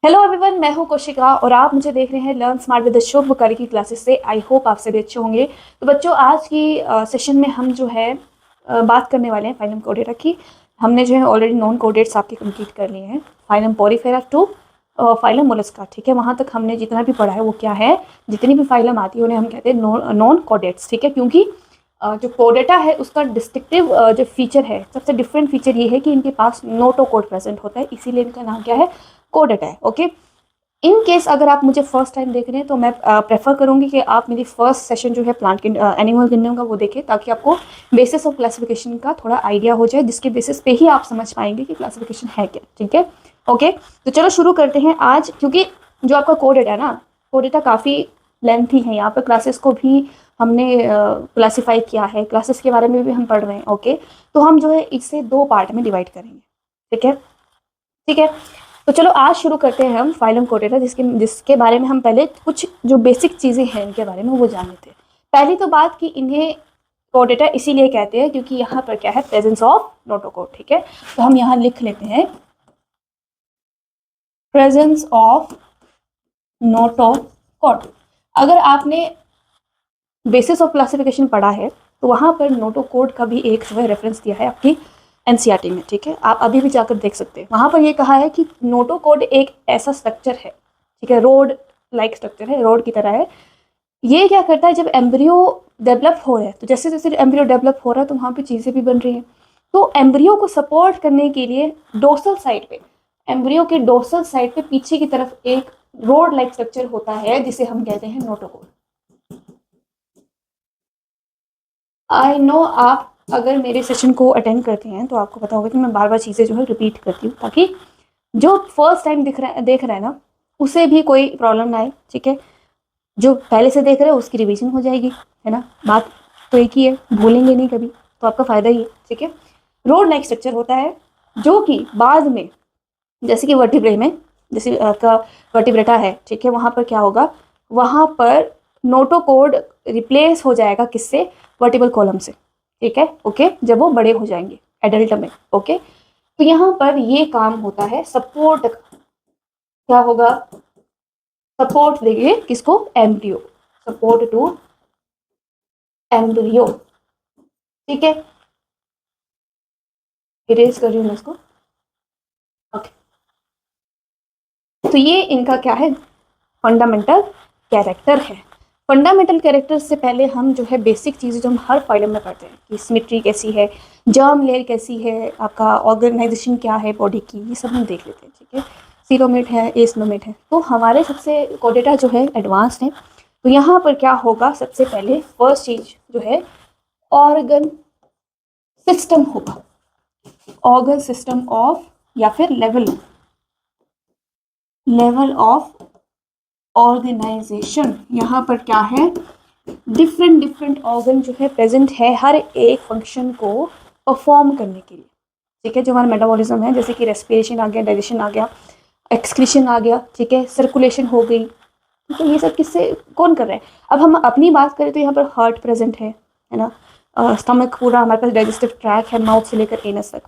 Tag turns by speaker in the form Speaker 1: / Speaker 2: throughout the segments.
Speaker 1: Hello everyone, मैं हूं कोशिका और आप मुझे देख रहे हैं लर्न स्मार्ट विद शुभ बुखारी की क्लासेस से। आई होप आप सभी अच्छे होंगे। तो बच्चों, आज की सेशन में हम जो है बात करने वाले हैं फाइलम कोडेटा की। हमने जो है ऑलरेडी नॉन कोडेट्स आपके कंप्लीट कर लिए हैं, phylum porifera to phylum mollusca. ठीक है, वहाँ तक हमने जितना भी पढ़ा है वो क्या है, जितनी भी फाइलम आती है उन्हें हम कहते हैं नॉन कोडेट्स। ठीक है, क्योंकि जो कोडेटा है उसका डिस्टिंक्टिव जो फीचर है, सबसे डिफरेंट फीचर ये है कि इनके पास नोटो कोड प्रेजेंट होता है, इसीलिए इनका नाम क्या है, कोडेटा है। ओके, इन केस अगर आप मुझे फर्स्ट टाइम देख रहे हैं तो मैं प्रेफर करूंगी कि आप मेरी फर्स्ट सेशन जो है प्लांट के एनिमल किंगडम का वो देखें, ताकि आपको बेसिस ऑफ क्लासिफिकेशन का थोड़ा आइडिया हो जाए, जिसके बेसिस पे ही आप समझ पाएंगे कि क्लासिफिकेशन है क्या। ठीक है, ओके। तो चलो शुरू करते हैं आज, क्योंकि जो आपका कोडेटा है ना, कोडेटा काफ़ी लेंथी है। यहाँ पर क्लासेस को भी हमने क्लासीफाई किया है, क्लासेस के बारे में भी हम पढ़ रहे हैं। ओके, तो हम जो है इसे दो पार्ट में डिवाइड करेंगे। ठीक है, ठीक है। तो चलो आज शुरू करते हैं हम फाइलम कोडेटा, जिसके जिसके बारे में हम पहले कुछ जो बेसिक चीज़ें हैं इनके बारे में वो जान लेते हैं। पहली तो बात कि इन्हें कोडेटा इसीलिए कहते हैं क्योंकि यहाँ पर क्या है, प्रेजेंस ऑफ नोटोकोड। ठीक है, तो हम यहाँ लिख लेते हैं प्रेजेंस ऑफ नोटोकोड। अगर आपने बेसिस ऑफ क्लासिफिकेशन पढ़ा है तो वहाँ पर नोटोकोड का भी एक जो है रेफरेंस दिया है आपकी एनसीईआरटी में। ठीक है, आप अभी भी जाकर देख सकते हैं। वहाँ पर ये कहा है कि नोटोकोड एक ऐसा स्ट्रक्चर है, ठीक है, रोड लाइक स्ट्रक्चर है, रोड की तरह है। ये क्या करता है, जब एम्ब्रियो डेवलप हो रहा है, तो जैसे जैसे एम्ब्रियो डेवलप हो रहा है तो वहाँ पे चीज़ें भी बन रही हैं। तो एम्ब्रियो को सपोर्ट करने के लिए डोर्सल साइड पे, एम्ब्रियो के डोर्सल साइड पे पीछे की तरफ एक रोड लाइक स्ट्रक्चर होता है, जिसे हम कहते हैं नोटोकोड। आई नो आप अगर मेरे सेशन को अटेंड करते हैं तो आपको पता होगा कि मैं बार बार चीज़ें जो है रिपीट करती हूँ, ताकि जो फर्स्ट टाइम देख रहा है ना, उसे भी कोई प्रॉब्लम ना आए। ठीक है, जो पहले से देख रहे हैं उसकी रिवीजन हो जाएगी, है ना। बात तो एक ही है, भूलेंगे नहीं कभी, तो आपका फ़ायदा ही है। ठीक है, रोड लाइक स्ट्रक्चर होता है जो कि बाद में, जैसे कि वर्टिब्रे में, जैसे आपका वर्टिब्रेटा है, ठीक है, वहाँ पर क्या होगा, वहाँ पर नोटोकोड रिप्लेस हो जाएगा किससे, वर्टिबल कॉलम से। ठीक है, ओके, जब वो बड़े हो जाएंगे एडल्ट में। ओके, तो यहाँ पर ये काम होता है सपोर्ट का। क्या होगा, सपोर्ट देंगे किसको, एम्ब्रियो, सपोर्ट टू एम्ब्रियो। ठीक है, इरेज कर रही हूँ मैं इसको। ओके, तो ये इनका क्या है, फंडामेंटल कैरेक्टर है। फंडामेंटल कैरेक्टर से पहले हम जो है बेसिक चीज़ें जो हम हर फाइलम में पढ़ते हैं कि सिमेट्री कैसी है, जर्म लेयर कैसी है, आपका ऑर्गेनाइजेशन क्या है बॉडी की, ये सब हम देख लेते हैं। ठीक है, सीरोमेट है, एसनोमेट है, तो हमारे सबसे कोडेटा जो है एडवांस्ड है। तो यहाँ पर क्या होगा, सबसे पहले फर्स्ट चीज जो है ऑर्गन सिस्टम होगा, ऑर्गन सिस्टम ऑफ, या फिर लेवल ऑफ ऑर्गेनाइजेशन। यहाँ पर क्या है, डिफरेंट डिफरेंट ऑर्गन जो है प्रेजेंट है हर एक फंक्शन को परफॉर्म करने के लिए। ठीक है, जो हमारा मेटाबॉलिज्म है, जैसे कि रेस्पिरेशन आ गया, डाइजेशन आ गया, एक्सक्रीशन आ गया, ठीक है, सर्कुलेशन हो गई। तो ये सब किससे, कौन कर रहा है। अब हम अपनी बात करें तो यहाँ पर हार्ट प्रेजेंट है ना, स्टमक पूरा हमारे पास, डाइजेस्टिव ट्रैक है माउथ से लेकर एनस तक।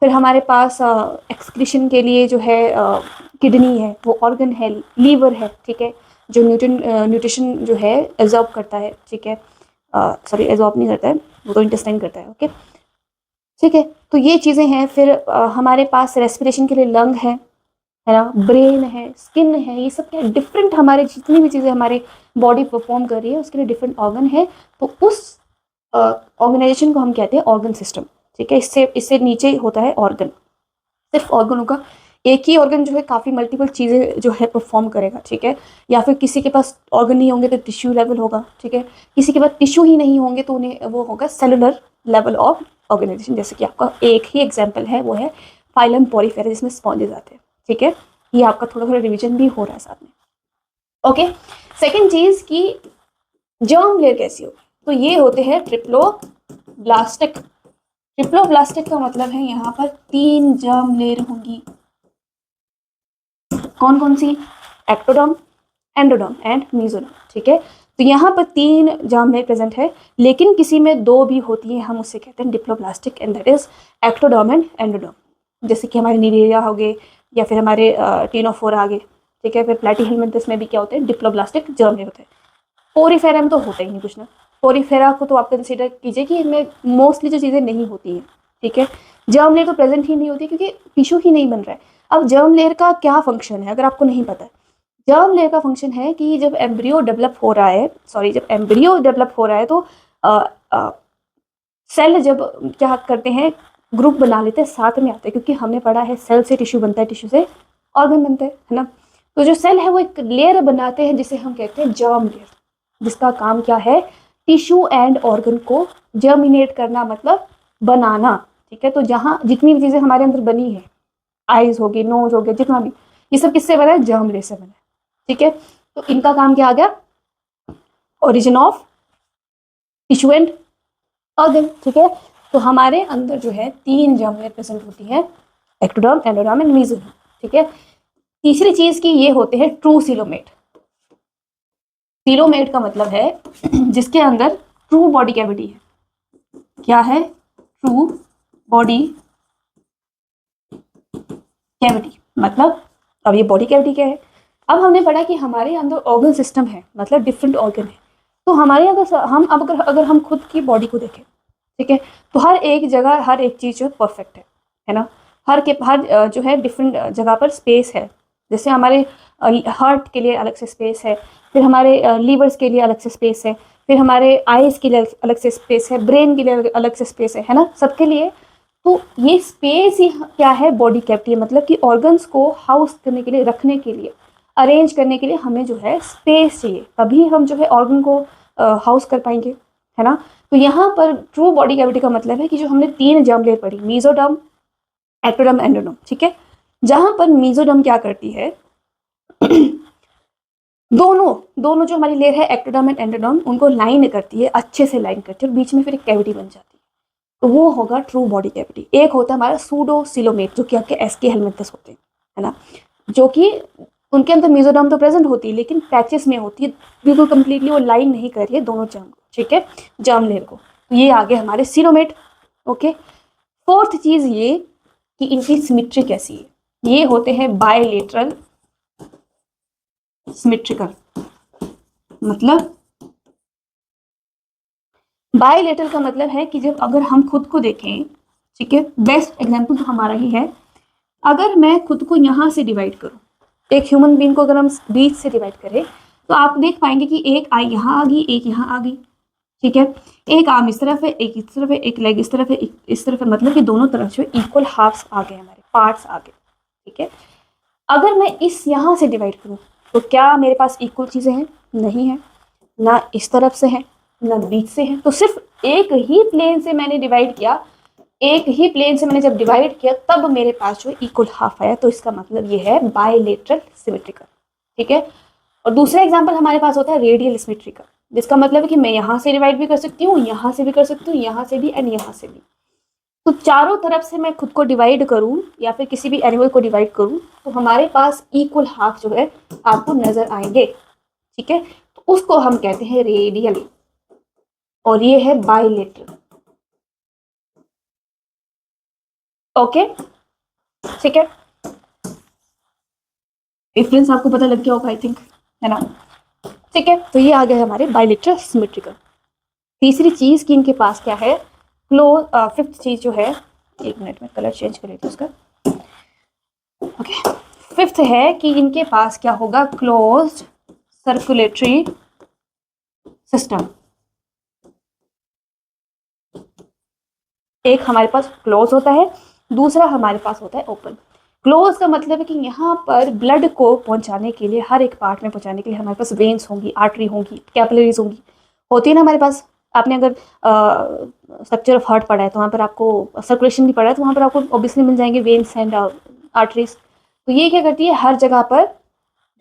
Speaker 1: फिर हमारे पास एक्सक्रीशन के लिए जो है किडनी है, वो ऑर्गन है, लीवर है, ठीक है, जो न्यूट्रिशन जो है एब्जॉर्ब करता है। ठीक है, सॉरी एब्जॉर्ब नहीं करता है, वो तो इंटेस्टाइन करता है। ओके, ठीक है, तो ये चीज़ें हैं। फिर हमारे पास रेस्पिरेशन के लिए लंग है ना, ब्रेन है, स्किन है, ये सब क्या डिफरेंट, हमारे जितनी भी चीज़ें हमारी बॉडी परफॉर्म कर रही है उसके लिए डिफरेंट ऑर्गन है। तो उस ऑर्गेनाइजेशन को हम कहते हैं ऑर्गन सिस्टम। ठीक है, इससे इससे नीचे ही होता है ऑर्गन, सिर्फ ऑर्गनों का। एक ही ऑर्गन जो है काफ़ी मल्टीपल चीज़ें जो है परफॉर्म करेगा। ठीक है, या फिर किसी के पास ऑर्गन नहीं होंगे तो टिश्यू लेवल होगा। ठीक है, किसी के पास टिश्यू ही नहीं होंगे तो उन्हें वो होगा सेलुलर लेवल ऑफ ऑर्गेनाइजेशन। जैसे कि आपका एक ही एग्जाम्पल है, वो है फाइलम पॉलीफेरा, जिसमें स्पॉन्जेस आते हैं। ठीक है, ये आपका थोड़ा थोड़ा रिविजन भी हो रहा है साथ में। ओके, सेकेंड चीज़ की जर्म लेयर कैसी होगी, तो ये होते हैं ट्रिप्लोब्लास्टिक। ट्रिप्लोब्लास्टिक का मतलब है यहाँ पर 3 जर्म लेयर होंगी। कौन कौन सी, एक्टोडर्म, एंडोडर्म एंड मेसोडर्म। ठीक है, तो यहाँ पर 3 जर्म लेयर प्रेजेंट है, लेकिन किसी में 2 भी होती है, हम उससे कहते हैं diploblastic, and that is ectoderm and endoderm. जैसे कि हमारे निवेरिया हो गए, या फिर हमारे टीनोफोर आ गए। ठीक है। फिर प्लेटी हेलमिंथस में भी क्या होते हैं, डिप्लोब्लास्टिक जर्म लेयर होते हैं। पोरीफेरा में तो होता ही नहीं कुछ ना। पोरीफेरा को तो आप कंसिडर कीजिए कि इनमें मोस्टली जो चीज़ें नहीं होती हैं, ठीक है। जर्म लेयर तो प्रेजेंट ही नहीं होती क्योंकि टिश्यू ही नहीं बन रहा है। अब जर्म लेयर का क्या फंक्शन है अगर आपको नहीं पता है, जर्म लेयर का फंक्शन है कि जब एम्ब्रियो डेवलप हो रहा है, जब एम्ब्रियो डेवलप हो रहा है तो सेल जब क्या करते हैं, ग्रुप बना लेते हैं, साथ में आते हैं, क्योंकि हमने पढ़ा है सेल से टिश्यू बनता है, टिश्यू से ऑर्गन बनते हैं, है ना। तो जो सेल है वो एक लेयर बनाते हैं जिसे हम कहते हैं जर्म लेयर, जिसका काम क्या है, टिश्यू एंड ऑर्गन को जर्मिनेट करना, मतलब बनाना, ठीक है। तो जहाँ जितनी भी चीज़ें हमारे अंदर बनी है, आईज हो गई, नोज हो गया, जितना भी, ये सब किससे बना है, जर्म लेयर से बना है, ठीक है। तो इनका काम क्या आ गया, origin of tissue and organ, ठीक है। तो हमारे अंदर जो है 3 जर्म लेयर प्रेजेंट होती है, एक्टोडर्म, एंडोडर्म एंड मेसोडर्म, ठीक है। तीसरी चीज की ये होते हैं ट्रू सीलोमेट। सीलोमेट का मतलब है जिसके अंदर ट्रू बॉडी कैविटी है। क्या है, ट्रू बॉडी कैविटी, मतलब अब ये बॉडी कैविटी क्या है, अब हमने पढ़ा कि हमारे अंदर ऑर्गन सिस्टम है, मतलब डिफरेंट ऑर्गन है। तो हमारे अगर हम अब अगर हम खुद की बॉडी को देखें, ठीक है, तो हर एक जगह हर एक चीज़ जो परफेक्ट है ना। हर जो है डिफरेंट जगह पर स्पेस है। जैसे हमारे हार्ट के लिए अलग से स्पेस है, फिर हमारे लीवर्स के लिए अलग से स्पेस है, फिर हमारे आइज़ के लिए अलग से स्पेस है, ब्रेन के लिए अलग से स्पेस है ना, सबके लिए। तो ये स्पेस ही क्या है, बॉडी कैविटी है, मतलब कि ऑर्गन्स को हाउस करने के लिए, रखने के लिए, अरेंज करने के लिए हमें जो है स्पेस चाहिए, तभी हम जो है ऑर्गन को हाउस कर पाएंगे, है ना। तो यहाँ पर ट्रू बॉडी कैविटी का मतलब है कि जो हमने 3 जर्म लेयर पढ़ी, मीजोडर्म, एक्टोडर्म, एंडोडर्म, ठीक है। जहां पर मीजोडर्म क्या करती है दोनों जो हमारी लेयर है एक्टोडर्म एंड एंडोडर्म, उनको लाइन करती है, अच्छे से लाइन करती है, और बीच में फिर एक कैविटी बन जाती है, तो वो होगा ट्रू बॉडी कैविटी। एक होता है हमारा सूडो सिलोमेट, जो कि आपके एसके हेलमिंथस होते हैं, है ना, जो कि उनके अंदर मीजोडर्म तो प्रेजेंट होती है लेकिन पैचेस में होती है, बिल्कुल कंप्लीटली वो लाइन नहीं कर रही है दोनों जर्म, ठीक है, जर्म लेयर को। तो ये आगे हमारे सिलोमेट, ओके। फोर्थ चीज ये कि इनकी सिमिट्री कैसी है, ये होते हैं बायलेटरल सिमिट्रिकल, मतलब बायलेटरल का मतलब है कि जब अगर हम खुद को देखें, ठीक है, बेस्ट एग्जांपल तो हमारा ही है, अगर मैं खुद को यहाँ से डिवाइड करूँ, एक ह्यूमन बीइंग को अगर हम बीच से डिवाइड करें, तो आप देख पाएंगे कि एक आई यहाँ आ गई, एक यहाँ आ गई, ठीक है, एक आर्म इस तरफ है, एक इस तरफ है, एक लेग इस तरफ है, एक इस तरफ है, मतलब कि दोनों तरफ जो इक्वल हाफ्स आ गए, हमारे पार्ट्स आ गए, ठीक है। अगर मैं इस यहाँ से डिवाइड करूँ तो क्या मेरे पास इक्वल चीज़ें हैं, नहीं है, ना इस तरफ से है ना बीच से है, तो सिर्फ एक ही प्लेन से मैंने डिवाइड किया, एक ही प्लेन से मैंने जब डिवाइड किया तब मेरे पास जो इक्वल हाफ आया, तो इसका मतलब ये है बायलेटरल सिमेट्रिकल, ठीक है। और दूसरा एग्जांपल हमारे पास होता है रेडियल सिमेट्रिकल, जिसका मतलब है कि मैं यहाँ से डिवाइड भी कर सकती हूँ, यहाँ से भी कर सकती हूँ, यहाँ से भी एंड यहाँ से भी। तो चारों तरफ से मैं खुद को डिवाइड करूँ या फिर किसी भी एनिमल को डिवाइड करूँ तो हमारे पास इक्वल हाफ जो है आपको नजर आएंगे, ठीक है। तो उसको हम कहते हैं रेडियल, और ये है बायलेटरल, ओके, ठीक है। डिफरेंस आपको पता लग गया होगा आई थिंक, है ना, ठीक है। तो ये आ गए हमारे बायलेटरल सिमेट्रिकल। तीसरी चीज की इनके पास क्या है, क्लोज, फिफ्थ चीज जो है, एक मिनट में कलर चेंज कर लेते उसका, ओके। फिफ्थ है कि इनके पास क्या होगा, क्लोज्ड सर्कुलेटरी सिस्टम। एक हमारे पास क्लोज होता है, दूसरा हमारे पास होता है ओपन। क्लोज का मतलब है कि यहाँ पर ब्लड को पहुंचाने के लिए, हर एक पार्ट में पहुंचाने के लिए हमारे पास वेन्स होंगी, आर्टरी होंगी, कैपिलरीज होंगी, होती है ना हमारे पास। आपने अगर स्ट्रक्चर ऑफ हार्ट पढ़ा है तो वहाँ पर आपको सर्कुलेशन भी पढ़ा है, तो वहाँ पर आपको ऑब्वियसली मिल जाएंगे वेन्स एंड आर्टरीज। तो ये क्या करती है, हर जगह पर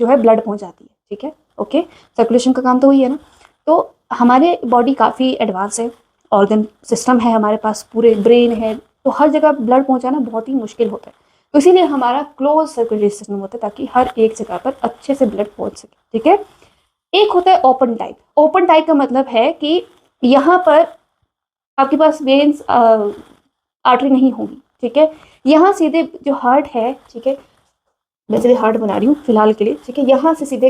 Speaker 1: जो है ब्लड पहुँच जाती है, ठीक है, ओके। सर्कुलेशन का काम तो वही है ना। तो हमारे बॉडी काफ़ी एडवांस है, ऑर्गन सिस्टम है हमारे पास, पूरे ब्रेन है, तो हर जगह ब्लड पहुंचाना बहुत ही मुश्किल होता है, तो इसीलिए हमारा क्लोज सर्कुलेटरी सिस्टम होता है ताकि हर एक जगह पर अच्छे से ब्लड पहुंच सके, ठीक है। एक होता है ओपन टाइप। ओपन टाइप का मतलब है कि यहाँ पर आपके पास वेन्स, आर्टरी नहीं होगी, ठीक है, यहाँ सीधे जो हार्ट है, ठीक है, मैं सीधे हार्ट बना रही हूँ फिलहाल के लिए, ठीक है। यहाँ से सीधे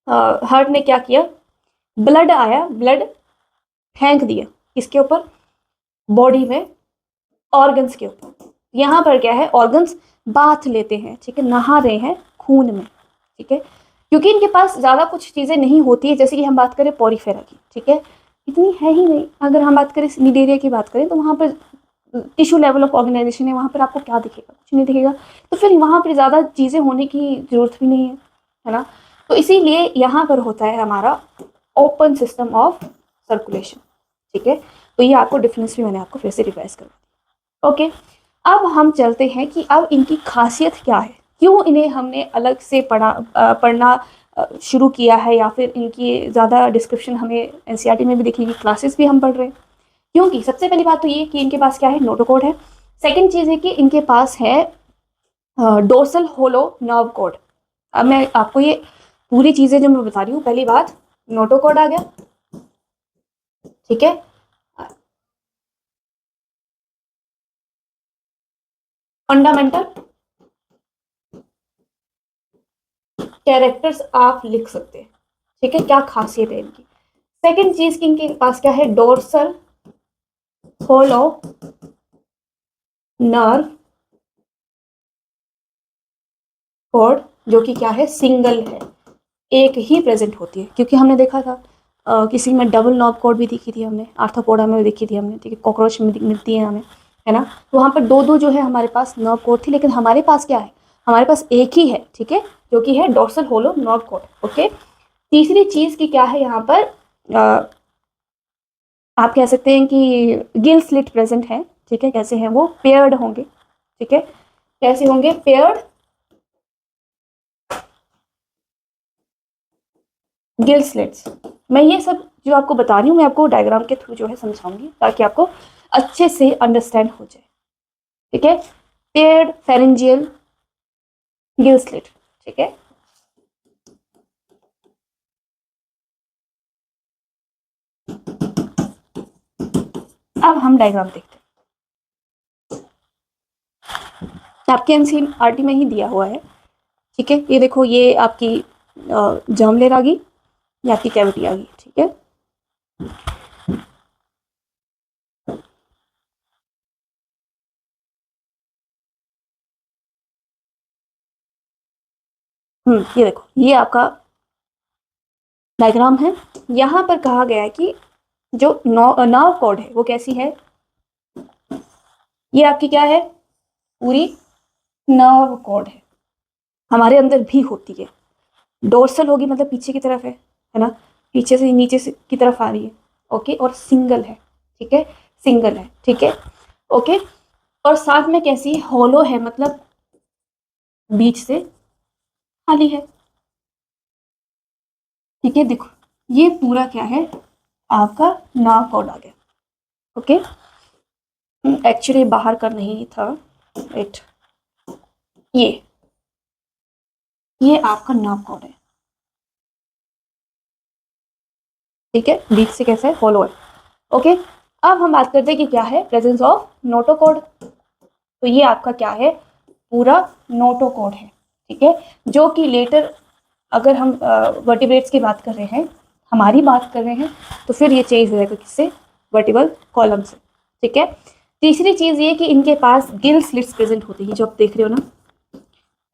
Speaker 1: हार्ट ने क्या किया, ब्लड आया, ब्लड फेंक दिया किसके ऊपर, बॉडी में ऑर्गन्स के ऊपर। यहाँ पर क्या है, ऑर्गन्स बाथ लेते हैं, ठीक है, नहा रहे हैं खून में, ठीक है, क्योंकि इनके पास ज़्यादा कुछ चीज़ें नहीं होती है। जैसे कि हम बात करें पोरीफेरा की, ठीक है, इतनी है ही नहीं। अगर हम बात करें निडेरिया की बात करें तो वहाँ पर टिश्यू लेवल ऑफ ऑर्गेनाइजेशन है, वहाँ पर आपको क्या दिखेगा, कुछ नहीं दिखेगा। तो फिर वहाँ पर ज़्यादा चीज़ें होने की ज़रूरत भी नहीं है ना। तो इसीलिए यहाँ पर होता है हमारा ओपन सिस्टम ऑफ सर्कुलेशन, ठीक है। तो ये आपको डिफरेंस भी मैंने आपको फिर से रिवाइज कर, ओके। अब हम चलते हैं कि अब इनकी खासियत क्या है, क्यों इन्हें हमने अलग से पढ़ना शुरू किया है, या फिर इनकी ज़्यादा डिस्क्रिप्शन हमें एनसीईआरटी में भी दिखेगी, क्लासेस भी हम पढ़ रहे हैं। क्योंकि सबसे पहली बात तो ये कि इनके पास क्या है, नोटोकॉर्ड है। सेकंड चीज़ है कि इनके पास है डोर्सल होलो नर्व कॉर्ड। अब मैं आपको ये पूरी चीज़ें जो मैं बता रही हूँ, पहली बात नोटोकॉर्ड आ गया, ठीक है। फंडामेंटल कैरेक्टर्स आप लिख सकते हैं, ठीक है, क्या खासियत है इनकी। सेकंड चीज की इनके पास क्या है, डोर्सल होलो नर्व कॉर्ड, जो कि क्या है, सिंगल है, एक ही प्रेजेंट होती है। क्योंकि हमने देखा था किसी में डबल नर्व कॉर्ड भी दिखी थी हमने, आर्थ्रोपोडा में भी देखी थी हमने, ठीक है, कॉकरोच में मिलती है हमें, है ना। तो वहाँ पर दो दो जो है हमारे पास नर्व कॉर्ड थी, लेकिन हमारे पास क्या है, हमारे पास एक ही है, ठीक है, जो कि है dorsal hollow nerve cord, okay. तीसरी चीज की क्या है यहाँ पर, आप कह सकते हैं कि गिल स्लिट प्रेजेंट है, ठीक है। कैसे हैं वो, पेयर्ड होंगे, ठीक है, कैसे होंगे, पेयर्ड गिल स्लिट्स। मैं ये सब जो आपको बता रही हूँ, मैं आपको डायग्राम के थ्रू जो है समझाऊंगी, ताकि आपको अच्छे से अंडरस्टैंड हो जाए, ठीक है। पेयर्ड फेरेंजियल गिल स्लिट, ठीक है। अब हम डायग्राम देखते हैं, आपके एनसीईआरटी में ही दिया हुआ है, ठीक है। ये देखो, ये आपकी जर्म लेयर आ गई, ये आपकी कैविटी आ गई, ठीक है। ये देखो, ये आपका डायग्राम है। यहाँ पर कहा गया है कि जो नर्व कॉर्ड है वो कैसी है, ये आपकी क्या है, पूरी नर्व कॉर्ड है, हमारे अंदर भी होती है। डोर्सल होगी मतलब पीछे की तरफ है ना, पीछे से नीचे से की तरफ आ रही है, ओके, और सिंगल है, ठीक है, सिंगल है, ठीक है, ओके। और साथ में कैसी हॉलो है, मतलब बीच से खाली है, ठीक है। देखो, ये पूरा क्या है, आपका नर्व कॉर्ड आ गया, ओके। एक्चुअली बाहर का नहीं था, इट ये आपका नर्व कॉर्ड है, ठीक है, बीच से कैसा है, हॉलो है, ओके। अब हम बात करते हैं कि क्या है प्रेजेंस ऑफ नोटोकॉर्ड। तो ये आपका क्या है, पूरा नोटोकॉर्ड है, ठीक है, जो कि लेटर अगर हम वर्टिब्रेट्स की बात कर रहे हैं, हमारी बात कर रहे हैं, तो फिर ये चेंज हो जाएगा किससे, वर्टिबल कॉलम से, ठीक है। तीसरी चीज ये कि इनके पास गिल स्लिट्स प्रेजेंट होती है, जो आप देख रहे हो ना,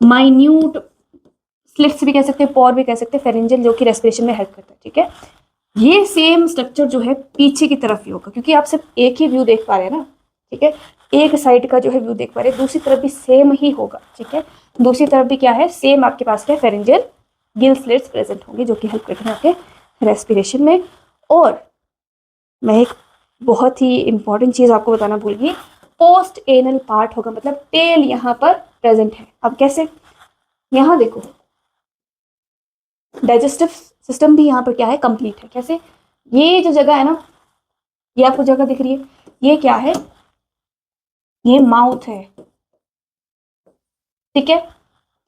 Speaker 1: माइन्यूट स्लिट्स भी कह सकते हैं, पोर भी कह सकते हैं, फेरेंजियल जो कि रेस्पिरेशन में हेल्प करता है, ठीक है। ये सेम स्ट्रक्चर जो है पीछे की तरफ ही होगा, क्योंकि आप सिर्फ एक ही व्यू देख पा रहे हैं ना, ठीक है, एक साइड का जो है व्यू देख पा रहे हैं, दूसरी तरफ भी सेम ही होगा, ठीक है। दूसरी तरफ भी क्या है, सेम आपके पास क्या है, फेरेंजियल गिल स्लिट्स प्रेजेंट होंगे, जो कि हेल्प करते हैं आपके रेस्पिरेशन में। और मैं एक बहुत ही इंपॉर्टेंट चीज आपको बताना भूल गई, पोस्ट एनल पार्ट होगा, मतलब टेल यहाँ पर प्रेजेंट है। अब कैसे, यहाँ देखो, डाइजेस्टिव सिस्टम भी यहाँ पर क्या है, कंप्लीट है। कैसे, ये जो जगह है ना, ये आपको जगह दिख रही है, ये क्या है, ये माउथ है, ठीक है,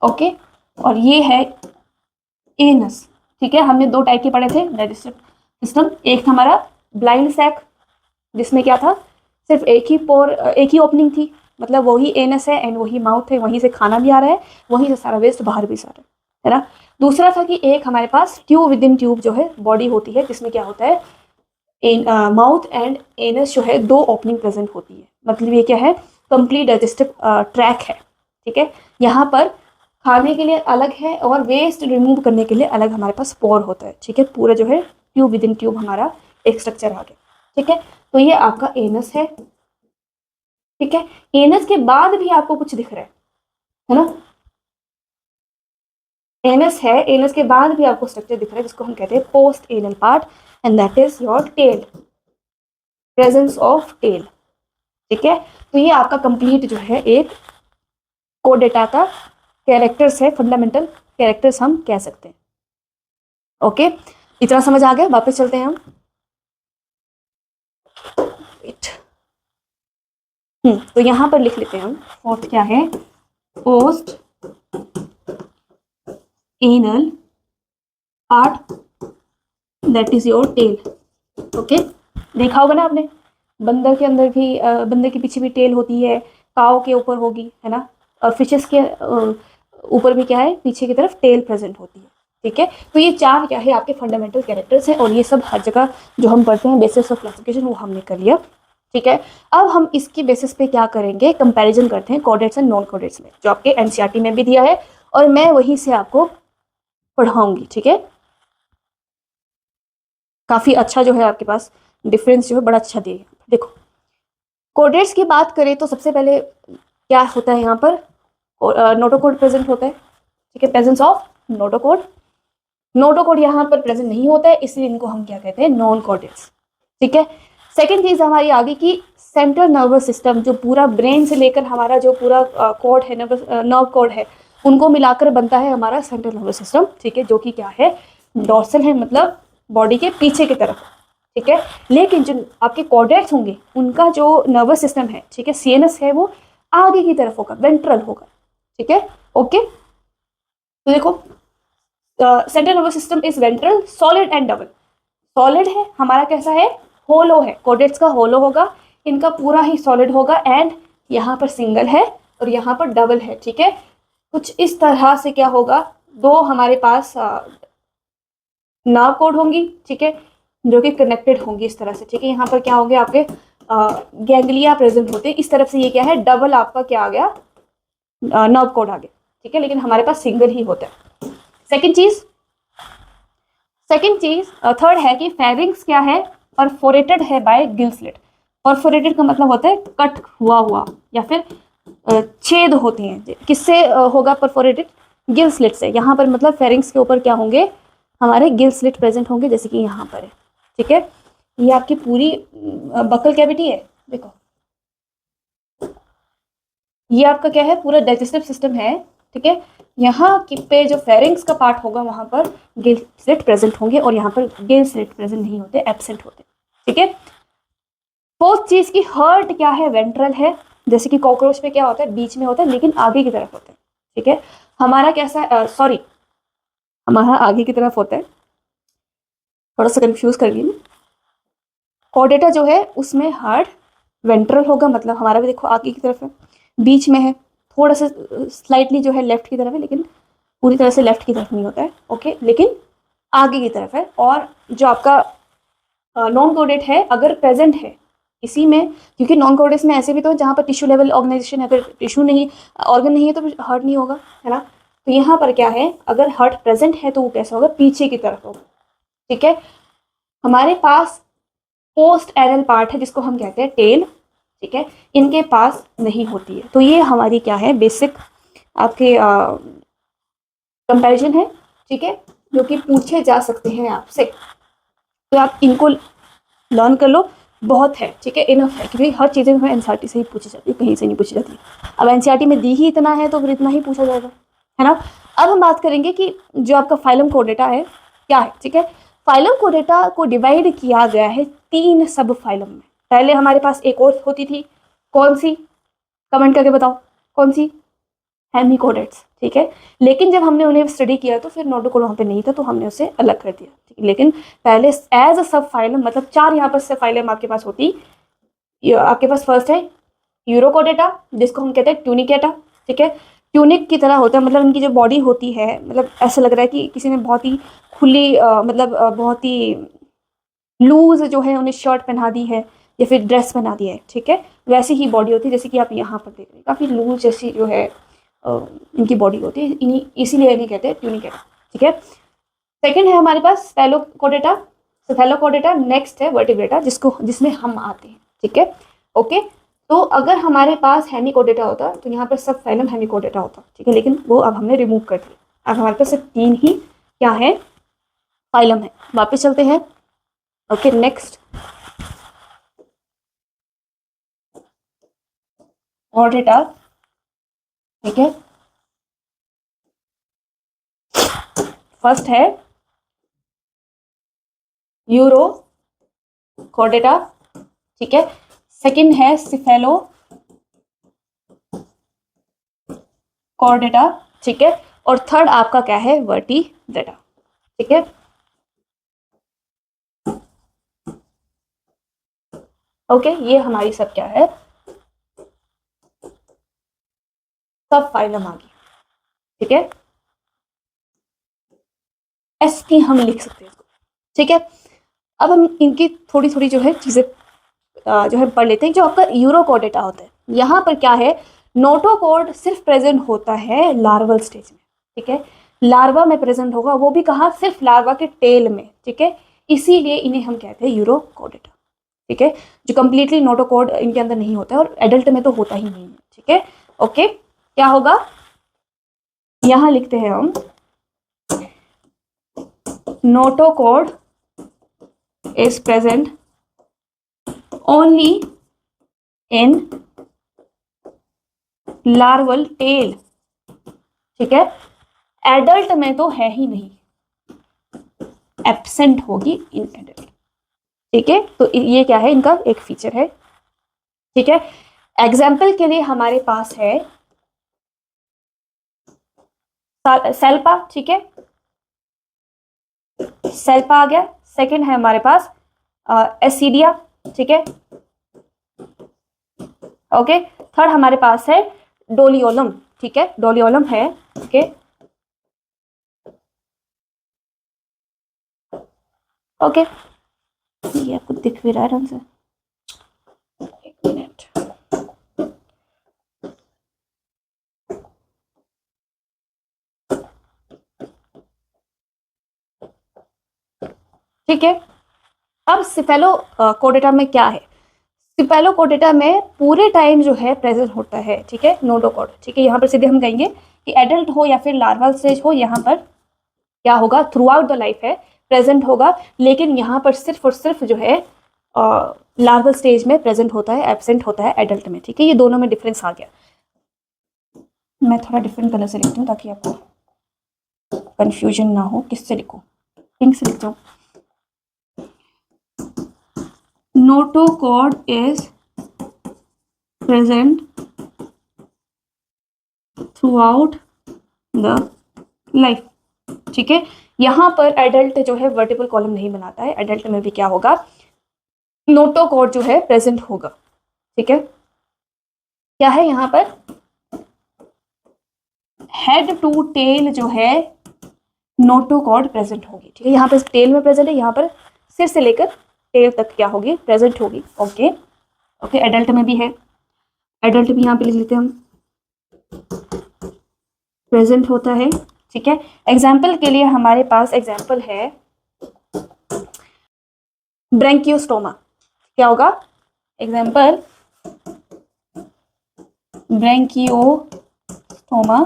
Speaker 1: ओके। और ये है एनस, ठीक है। हमने दो टाइप के पढ़े थे डाइजेस्टिव सिस्टम, एक था हमारा ब्लाइंड सैक, जिसमें क्या था, सिर्फ एक ही ओपनिंग थी, मतलब वही एनस है एंड वही माउथ है, वहीं से खाना भी आ रहा है, वहीं से सारा वेस्ट बाहर भी जा रहा है ना। दूसरा था कि एक हमारे पास ट्यूब विद इन ट्यूब जो है बॉडी होती है, जिसमें क्या होता है माउथ एंड एनस जो है 2 ओपनिंग प्रेजेंट होती है। मतलब ये क्या है, कंप्लीट डाइजेस्टिव ट्रैक है, ठीक है। यहाँ पर खाने के लिए अलग है और वेस्ट रिमूव करने के लिए अलग हमारे पास पोर होता है, ठीक है। पूरा जो है ट्यूब विद इन ट्यूब हमारा एक स्ट्रक्चर आ गया, ठीक है। तो ये आपका एनस है, ठीक है। एनस के बाद भी आपको कुछ दिख रहा है ना, एनस है, एनस के बाद भी आपको स्ट्रक्चर दिख रहा है जिसको हम कहते हैं post anal part, and that is your tail, presence of tail, ठीक है। तो ये आपका कंप्लीट जो है एक कोडेटा का कैरेक्टर्स है, फंडामेंटल कैरेक्टर्स हम कह सकते हैं। ओके, इतना समझ आ गया। वापस चलते हैं हम। तो यहां पर लिख लेते हैं हम, फोर्थ क्या है, post anal part that is your tail. Okay, देखा होगा ना आपने, बंदर के अंदर भी बंदर के पीछे भी टेल होती है, काव के ऊपर होगी, है ना, और फिशेस के ऊपर भी क्या है, पीछे की तरफ टेल प्रेजेंट होती है, ठीक है। तो ये 4 क्या है आपके फंडामेंटल कैरेक्टर्स हैं, और ये सब हर जगह जो हम पढ़ते हैं बेसिस ऑफ क्लासिफिकेशन वो हमने कर लिया, ठीक है। अब हम इसकी बेसिस पे क्या करेंगे, कंपैरिजन करते हैं कॉर्डेट्स एंड नॉन कॉर्डेट्स में, जो आपके एनसीईआरटी में भी दिया है और मैं वहीं से आपको पढ़ाऊंगी, ठीक है। काफी अच्छा जो है आपके पास डिफरेंस जो है बड़ा अच्छा दिया है। देखो, कोडेट्स की बात करें तो सबसे पहले क्या होता है, यहाँ पर नोटोकोड प्रेजेंट होता है, ठीक है, प्रेजेंस ऑफ नोटोकोड। नोटोकोड यहाँ पर प्रेजेंट नहीं होता है, इसलिए इनको हम क्या कहते हैं, नॉन कोडेट्स, ठीक है। सेकेंड चीज हमारी आगे की सेंट्रल नर्वस सिस्टम, जो पूरा ब्रेन से लेकर हमारा जो पूरा कोड है, नर्व कोड है, उनको मिलाकर बनता है हमारा सेंट्रल नर्वस सिस्टम, ठीक है, जो कि क्या है, डोर्सल है, मतलब बॉडी के पीछे की तरफ, ठीक है। लेकिन जो आपके कॉर्डेट्स होंगे उनका जो नर्वस सिस्टम है, ठीक है, सीएनएस है, वो आगे की तरफ होगा, वेंट्रल होगा, ठीक है। ओके, तो देखो, central nervous system is ventral, solid and double. Solid है हमारा, कैसा है, होलो है, कॉर्डेट्स का होलो होगा, इनका पूरा ही सॉलिड होगा, एंड यहाँ पर सिंगल है और यहाँ पर डबल है, ठीक है। कुछ इस तरह से क्या होगा, 2 हमारे पास नर्व कोड होंगी, ठीक है, जो कि कनेक्टेड होंगी इस तरह से, ठीक है। यहाँ पर क्या होंगे आपके गैंग्लिया प्रेजेंट होते हैं, इस तरफ से ये क्या है, डबल आपका क्या आ गया, नर्व कोड आ गया, ठीक है, लेकिन हमारे पास सिंगल ही होता है। सेकेंड चीज थर्ड है कि फेरिंग्स क्या है, परफोरेटेड है बाय गिल स्लिट। परफोरेटेड का मतलब होता है कट हुआ हुआ या फिर छेद होते हैं, किससे होगा परफोरेटेड, गिल स्लिट से। यहाँ पर मतलब फेरिंग्स के ऊपर क्या होंगे, हमारे गिल स्लिट प्रेजेंट होंगे, जैसे कि यहाँ पर है, ठीक है। ये आपकी पूरी बकल कैविटी है, देखो ये आपका क्या है, पूरा डाइजेस्टिव सिस्टम है, ठीक है। यहाँ की पे जो फेरिंग्स का पार्ट होगा वहां पर गिल स्लिट प्रेजेंट होंगे, और यहाँ पर गिल स्लिट प्रेजेंट नहीं होते, एब्सेंट होते, ठीक है। फोर्थ चीज की हर्ट क्या है, वेंट्रल है, जैसे कि कॉकरोच पे क्या होता है, बीच में होता है लेकिन आगे की तरफ होता है, ठीक है। हमारा कैसा, सॉरी, हमारा आगे की तरफ होता है, थोड़ा सा कंफ्यूज कर ली मैं। कॉर्डेटा जो है उसमें हार्ड वेंट्रल होगा, मतलब हमारा भी देखो आगे की तरफ है, बीच में है, थोड़ा सा स्लाइटली जो है लेफ्ट की तरफ है, लेकिन पूरी तरह से लेफ्ट की तरफ नहीं होता है, ओके, लेकिन आगे की तरफ है। और जो आपका नॉन कोडेट है, अगर प्रेजेंट है इसी में, क्योंकि नॉन कोडेट्स में ऐसे भी तो जहाँ पर टिश्यू लेवल ऑर्गेनाइजेशन है, अगर टिश्यू नहीं, ऑर्गन नहीं है तो हार्ट नहीं होगा, है ना। तो यहाँ पर क्या है, अगर हार्ट प्रेजेंट है तो वो कैसा होगा, पीछे की तरफ होगा, ठीक है। हमारे पास पोस्ट एरल पार्ट है जिसको हम कहते हैं टेल, ठीक है, इनके पास नहीं होती है। तो ये हमारी क्या है, बेसिक आपके कंपैरिजन है, ठीक है, जो कि पूछे जा सकते हैं आपसे, तो आप इनको लर्न कर लो, बहुत है, ठीक है, इनफ है, क्योंकि हर चीज़ें जो है एनसीईआरटी से ही पूछी जाती है, कहीं से नहीं पूछी जाती। अब एनसीईआरटी में दी ही इतना है तो फिर इतना ही पूछा जाएगा, है ना। अब हम बात करेंगे कि जो आपका फाइलम कोडेटा है क्या है, ठीक है। फाइलम कोडेटा को डिवाइड किया गया है 3 सब फाइलम में। पहले हमारे पास एक और होती थी, कौन सी, कमेंट करके बताओ कौन सी, हेमिकोडेट्स, ठीक है। लेकिन जब हमने उन्हें स्टडी किया तो फिर नोटोकोड वहाँ पे नहीं था, तो हमने उसे अलग कर दिया, ठीक है। लेकिन पहले एज अ सब फाइलम, मतलब 4 यहाँ पर सब फाइलम आपके पास होती, आपके पास फर्स्ट है यूरोकोडेटा जिसको हम कहते हैं ट्यूनिकेटा, ठीक है। ट्यूनिक की तरह होता है, मतलब उनकी जो बॉडी होती है, मतलब ऐसा लग रहा है कि किसी ने बहुत ही खुली बहुत ही लूज जो है उन्हें शर्ट पहना दी है या फिर ड्रेस पहना दी है, ठीक है। वैसी ही बॉडी होती है जैसे कि आप यहाँ पर देख रहे हैं, काफ़ी लूज जैसी जो है इनकी बॉडी होती है, इन्हीं इसीलिए इन्हें कहते हैं ट्यूनिकेटा, ठीक है। सेकंड है हमारे पास स्फेलोकोडेटा। स्फेलोकोडेटा नेक्स्ट है वर्टिब्रेटा, जिसमें हम आते हैं, ठीक है। ओके, तो अगर हमारे पास हेमिकोडेटा होता तो यहाँ पर सब फाइलम हेमिकोडेटा होता, ठीक है, लेकिन वो अब हमने रिमूव कर दिया। अब हमारे पास सिर्फ 3 ही क्या है, फाइलम है। वापस चलते हैं। ओके, नेक्स्ट ऑर्डेटा, ठीक है। फर्स्ट है यूरो कॉर्डेटा, ठीक है। सेकंड है सिफेलो कॉर्डेटा, ठीक है। और थर्ड आपका क्या है, वर्टिब्रेटा, ठीक है। ओके, ये हमारी सब क्या है, सब फाइलम आ गई, ठीक है। एसटी हम लिख सकते हैं इसको, ठीक है। अब हम इनकी थोड़ी थोड़ी जो है चीजें जो है पढ़ लेते हैं। जो आपका यूरोकोडेटा होता है, यहाँ पर क्या है, नोटोकोड सिर्फ प्रेजेंट होता है लार्वल स्टेज में, ठीक है। लार्वा में प्रेजेंट होगा, वो भी कहाँ, सिर्फ लार्वा के टेल में, ठीक है। इसीलिए इन्हें हम कहते हैं यूरोकोडेटा, ठीक है। जो कंप्लीटली नोटोकोड इनके अंदर नहीं होता है, और एडल्ट में तो होता ही नहीं है, ठीक है। ओके, क्या होगा, यहां लिखते हैं हम notochord is present only in larval tail, ठीक है। एडल्ट में तो है ही नहीं, एब्सेंट होगी इन एडल्ट, ठीक है। तो ये क्या है, इनका एक फीचर है, ठीक है। एग्जाम्पल के लिए हमारे पास है सेल्पा, ठीक है, सेल्पा आ गया। सेकंड है हमारे पास एसिडिया, ठीक है। ओके, थर्ड हमारे पास है डोलियोलम, ठीक है, डोलियोलम है, ओके। ओके, ये आपको दिख भी रहा है ढंग से, एक मिनट, ठीक है। अब सिफेलो कोडेटा में क्या है, सिफेलो कोडेटा में पूरे टाइम जो है प्रेजेंट होता है, ठीक है, नोटोकोड, ठीक है। यहाँ पर सीधे हम कहेंगे कि एडल्ट हो या फिर लार्वल स्टेज हो, यहाँ पर क्या होगा, थ्रू आउट द लाइफ है, प्रेजेंट होगा। लेकिन यहाँ पर सिर्फ और सिर्फ जो है लार्वल स्टेज में प्रेजेंट होता है, एब्सेंट होता है एडल्ट में, ठीक है। ये दोनों में डिफरेंस आ गया। मैं थोड़ा डिफरेंट कलर से लिखती हूँ ताकि आपको कंफ्यूजन ना हो, किससे लिखूँ, पिंक से लिखता हूँ। Notochord is present through out the life, ठीक है। यहाँ पर एडल्ट जो है वर्टिबल कॉलम नहीं बनाता है, एडल्ट में भी क्या होगा, नोटोकोड जो है प्रेजेंट होगा, ठीक है। क्या है यहाँ पर, हेड टू टेल जो है नोटोकोड प्रेजेंट होगी, ठीक है। यहाँ पर टेल में प्रेजेंट है, यहाँ पर सिर से लेकर टेल तक क्या होगी, प्रेजेंट होगी, ओके। ओके, एडल्ट में भी है, एडल्ट भी यहाँ पे लिख लेते हैं हम, प्रेजेंट होता है, ठीक है। एग्जाम्पल के लिए हमारे पास एग्जाम्पल है ब्रैंकियोस्टोमा, क्या होगा, एग्जाम्पल ब्रैंकियोस्टोमा,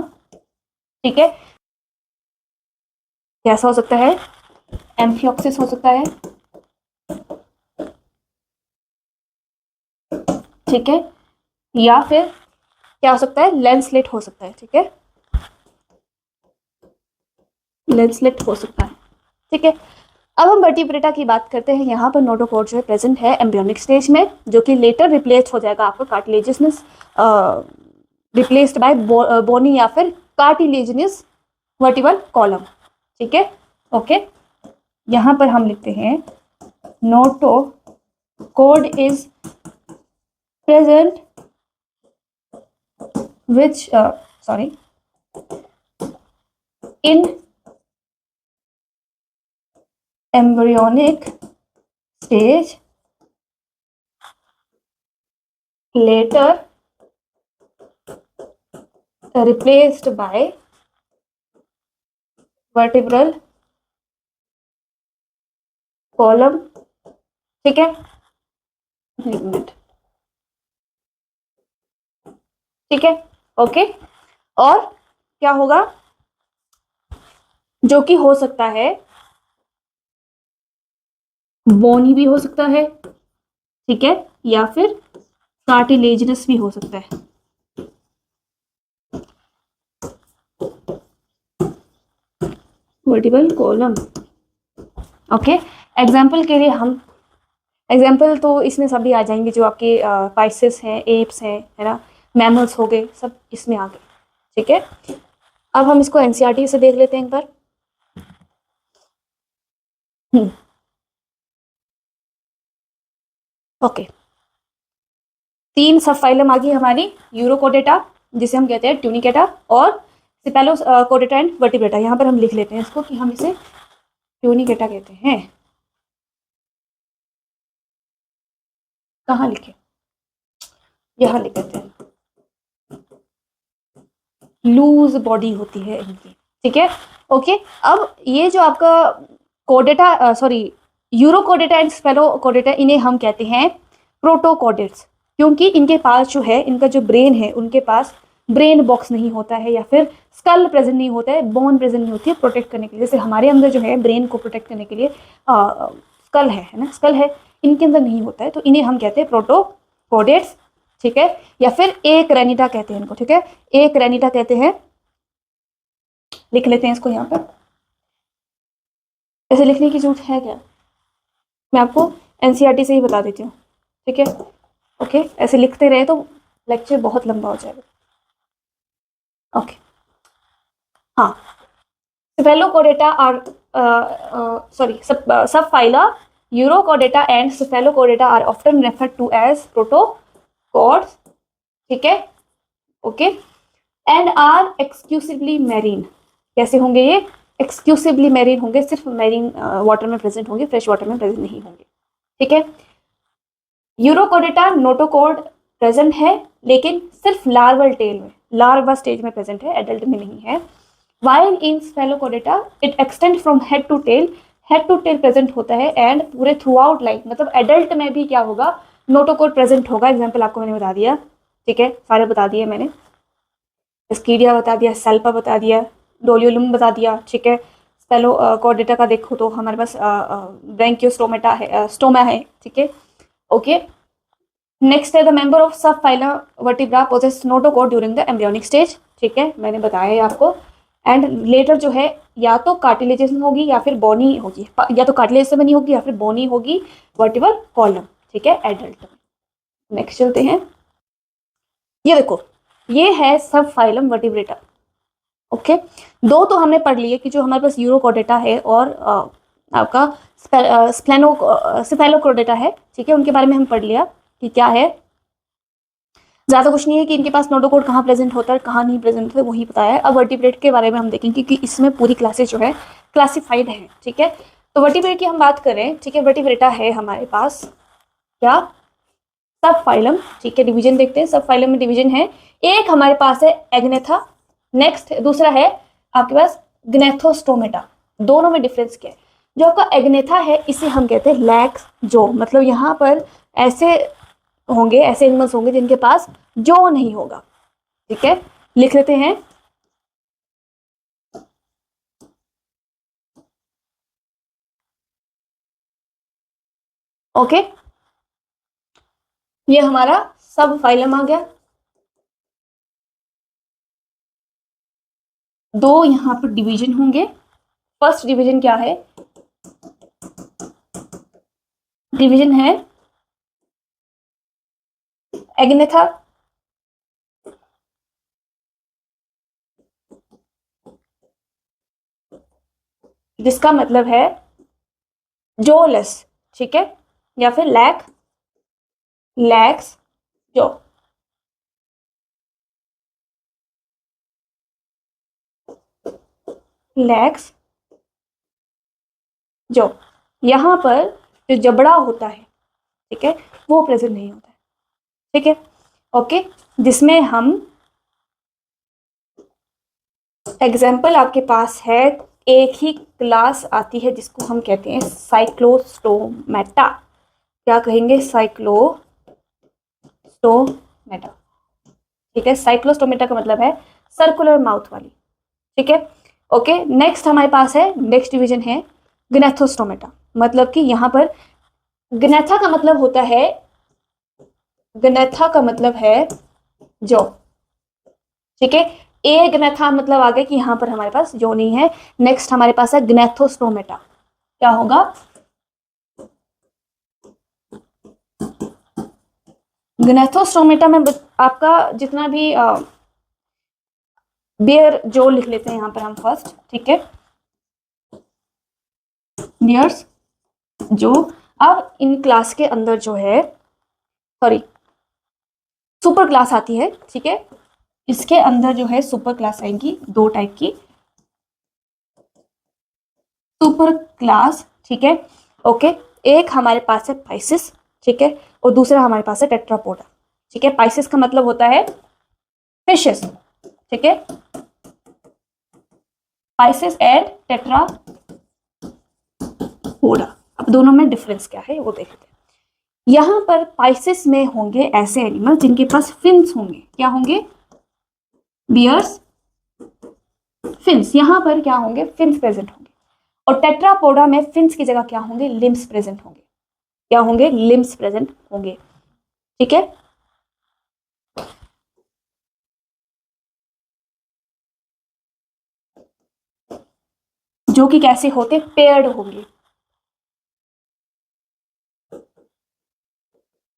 Speaker 1: ठीक है। कैसा हो सकता है, एम्फियोक्सिस हो सकता है, ठीक है, या फिर क्या हो सकता है, लेंसलेट हो सकता है, ठीक है, लेंसलेट हो सकता है, ठीक है। अब हम वर्टिब्रेटा की बात करते हैं। यहाँ पर नोटोकोड जो है प्रेजेंट है एम्ब्रियोनिक स्टेज में, जो कि लेटर रिप्लेस हो जाएगा आपका कार्टिलेजिनस, रिप्लेस्ड बाय बोनी या फिर कार्टिलेजिनस वर्टिबल कॉलम, ठीक है। ओके, यहाँ पर हम लिखते हैं notochord is present which sorry in embryonic stage later replaced by vertebral column, ठीक है, लिगमेंट, ठीक है, ओके। और क्या होगा, जो कि हो सकता है बोनी भी हो सकता है, ठीक है, या फिर कार्टिलेजिनस भी हो सकता है। Vertebral column, okay. एग्जाम्पल के लिए हम एग्जाम्पल तो इसमें सभी आ जाएंगे, जो आपके पाइसेस हैं, एप्स हैं, है ना, मैमल्स हो गए, सब इसमें आ गए, ठीक है। अब हम इसको एनसीईआरटी से देख लेते हैं एक बार। ओके, 3 सब फाइलम आ गई हमारी, यूरोकोडेटा जिसे हम कहते हैं ट्यूनिकेटा, और सिपेलो कोडेटा एंड वर्टिब्रेटा। यहाँ पर हम लिख लेते हैं इसको कि हम इसे ट्यूनिकेटा कहते हैं। कहाँ लिखे, यहाँ लिख देते हैं। लूज बॉडी होती है इनकी, ठीक है, ओके। अब ये जो आपका कोडेटा सॉरी यूरोकोडेटा एंड स्पेलोकोडेटा, इन्हें हम कहते हैं प्रोटोकोडेट्स, क्योंकि इनके पास जो है, इनका जो ब्रेन है, उनके पास ब्रेन बॉक्स नहीं होता है, या फिर स्कल प्रेजेंट नहीं होता है, बोन प्रेजेंट नहीं होती है प्रोटेक्ट करने के लिए। जैसे हमारे अंदर जो है ब्रेन को प्रोटेक्ट करने के लिए स्कल है ना, स्कल है, इनके अंदर नहीं होता है, तो इन्हें हम कहते हैं प्रोटोकोडेट्स, ठीक है, या फिर एक रेनिटा कहते हैं इनको, ठीक है, एक रेनिटा कहते हैं। लिख लेते हैं इसको यहाँ पर। ऐसे लिखने की जरूरत है क्या, मैं आपको एनसीईआरटी से ही बता देती हूँ, ठीक है, ओके। ऐसे लिखते रहे तो लेक्चर बहुत लंबा हो जाएगा, ओके। हाँ, cephalochordata are subphyla Urochordata and cephalochordata are often referred to as protochords, ठीक है, okay, and are exclusively marine. कैसे होंगे ये, एक्सक्लूसिवली मैरीन होंगे, सिर्फ मैरीन वाटर में प्रेजेंट होंगे, फ्रेश वाटर में प्रेजेंट नहीं होंगे, ठीक है। यूरोकोडेटा नोटोकॉर्ड प्रेजेंट है, लेकिन सिर्फ लार्वल टेल में, लार्वा स्टेज में प्रेजेंट है, एडल्ट में नहीं है। While in cephalochordata it extend from head to tail present होता है, एंड पूरे थ्रू आउट लाइफ, मतलब एडल्ट में भी क्या होगा, नोटोकॉर्ड प्रेजेंट होगा। एग्जाम्पल आपको मैंने बता दिया, ठीक है, सारे बता दिए मैंने, स्कीडिया बता दिया, सेल्पा बता दिया, डोलियोलुम बता दिया, ठीक है। स्पेलो कोडेटा का देखो तो हमारे पास ब्रैंकियोस्टोमेटा है, स्टोमा है, ठीक है, ओके। नेक्स्ट है the member of sub phylum vertebra possess notochord during the embryonic stage, ठीक है, मैंने बताया है आपको। एंड लेटर जो है या तो कार्टिलेजेशन होगी या फिर बोनी होगी, या तो कार्टिलेज से बनी होगी या फिर बोनी होगी वर्टिबल कॉलम, ठीक है, एडल्ट में। नेक्स्ट चलते हैं, ये देखो, ये है सब फाइलम वर्टिब्रेटा, ओके। दो तो हमने पढ़ लिए कि जो हमारे पास यूरोकोडेटा है और आपका स्पेलोकोडेटा है, ठीक है, उनके बारे में हम पढ़ लिया कि क्या है। ज़्यादा कुछ नहीं है कि इनके पास नोटोकोड कहाँ प्रेजेंट होता है, कहाँ नहीं प्रेजेंट होता है, वही बताया है। अब वर्टिब्रेट के बारे में हम देखेंगे क्योंकि इसमें पूरी क्लासेस जो है क्लासिफाइड है, ठीक है। तो वर्टिब्रेट की हम बात करें, ठीक है, वर्टिब्रेटा है हमारे पास क्या, सब फाइलम, ठीक है, डिवीजन देखते हैं, सब फाइलम में डिवीजन है। एक हमारे पास है एग्नेथा, नेक्स्ट दूसरा है आपके पास ग्नेथोस्टोमेटा। दोनों में डिफरेंस क्या है, जो आपका एग्नेथा है इसे हम कहते हैं लैक्स जो, मतलब यहाँ पर ऐसे होंगे, ऐसे एनिमल्स होंगे जिनके पास जो नहीं होगा, ठीक है, लिख लेते हैं। ओके, ये हमारा सब फाइलम आ गया। दो यहाँ पर डिवीजन होंगे। फर्स्ट डिवीजन क्या है, डिवीजन है एग्नेथा, जिसका मतलब है जोलेस, ठीक है, या फिर लैक्स जो, लेग्स, जो यहाँ पर जो जबड़ा होता है, ठीक है, वो प्रेजेंट नहीं होता है, ठीक है, ओके। जिसमें हम एग्जाम्पल आपके पास है, एक ही क्लास आती है जिसको हम कहते हैं साइक्लोस्टोमेटा। क्या कहेंगे? साइक्लोस्टोमेटा, ठीक है। साइक्लोस्टोमेटा का मतलब है सर्कुलर माउथ वाली, ठीक है, ओके। नेक्स्ट हमारे पास है, नेक्स्ट डिवीजन है ग्नेथोस्टोमेटा। मतलब कि यहाँ पर ग्नेथा का मतलब होता है, ग्नेथा का मतलब है जो, ठीक है। ए ग्नेथा मतलब आ गया कि यहाँ पर हमारे पास जो नहीं है। नेक्स्ट हमारे पास है ग्नेथोस्टोमेटा। क्या होगा? ग्नेथोस्टोमेटा में आपका जितना भी बियर जो लिख लेते हैं यहाँ पर हम फर्स्ट, ठीक है, बियर्स जो। अब इन क्लास के अंदर जो है, सॉरी, सुपर क्लास आती है, ठीक है। इसके अंदर जो है सुपर क्लास आएंगी दो टाइप की, सुपर क्लास, ठीक है, ओके। एक हमारे पास है पाइसिस, ठीक है, और दूसरा हमारे पास है टेट्रापोडा, ठीक है। पाइसिस का मतलब होता है फिशेस, ठीक है, पाइसिस एंड टेट्रापोडा। अब दोनों में डिफरेंस क्या है वो देखते हैं। यहां पर पाइसिस में होंगे ऐसे एनिमल जिनके पास फिन्स होंगे। क्या होंगे? बियर्स, फिन्स। यहां पर क्या होंगे? फिन्स प्रेजेंट होंगे। और टेट्रापोडा में फिन्स की जगह क्या होंगे? लिम्स प्रेजेंट होंगे। क्या होंगे? लिम्स प्रेजेंट होंगे, ठीक है। जो कि कैसे होते? पेयर्ड होंगे,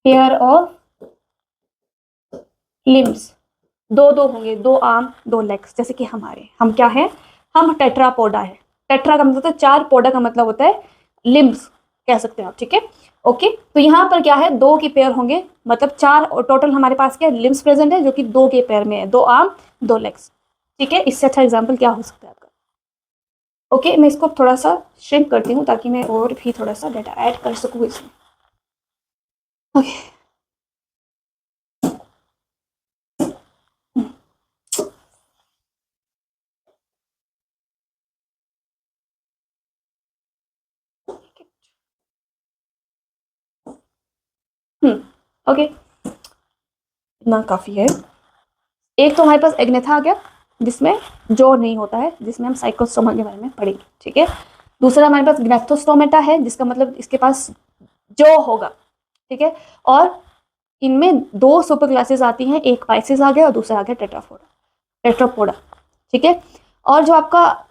Speaker 1: पेयर ऑफ लिम्स, दो दो होंगे, दो आर्म दो लेग्स। जैसे कि हम क्या है? हम टेट्रापोडा है। टेट्रा का मतलब होता है चार, पोडा का मतलब होता है लिम्स, कह सकते हैं आप, ठीक है, ओके। तो यहाँ पर क्या है? दो के पेयर होंगे, मतलब चार, और टोटल हमारे पास क्या लिम्स प्रेजेंट है, जो कि दो के पेयर में है, दो आर्म दो लेग्स, ठीक है। इससे अच्छा एग्जाम्पल क्या हो सकता है आपका? ओके, मैं इसको थोड़ा सा श्रिंक करती हूँ ताकि मैं और भी थोड़ा सा डेटा ऐड कर सकूँ इसमें, ओके। ओके, इतना काफी है। एक तो हमारे पास एग्नेथा आ गया, जिसमें जो नहीं होता है, जिसमें हम साइकोस्टोमा के बारे में पढ़ेंगे, ठीक है। दूसरा हमारे पास ग्नेथोस्टोमेटा है, जिसका मतलब इसके पास जो होगा, ठीक है। और इनमें दो सुपर क्लासेस आती हैं, एक पाइसिस आ गया और दूसरा आ गया टेट्रापोडा, ठीक है। और जो आपका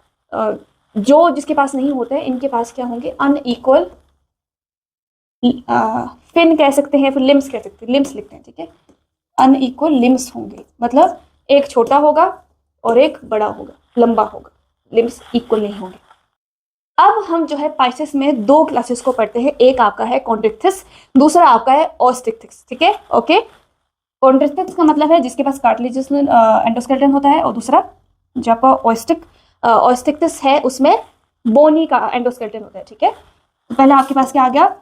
Speaker 1: जो जिसके पास नहीं होता है, इनके पास क्या होंगे? अनइक्वल फिन कह सकते हैं, फिर लिम्स कह सकते हैं, लिम्स लिखते हैं, ठीक है। अनइक्वल लिम्स होंगे, मतलब एक छोटा होगा और एक बड़ा होगा, लंबा होगा, लिम्स इक्वल नहीं होंगे। अब हम जो है पाइसेस में दो क्लासेस को पढ़ते हैं, एक आपका है कॉन्ड्रिक्थिस, दूसरा आपका है ऑस्टिक्थिस, ठीक है, ओके। कॉन्ड्रिक्थिस का मतलब है जिसके पास कार्टिलेजिनस एंडोस्केलेटन होता है, और दूसरा जो आपका ऑस्टिक्थिस है उसमें बोनी का एंडोस्केलेटन होता है, ठीक है। तो पहले आपके पास क्या आ गया?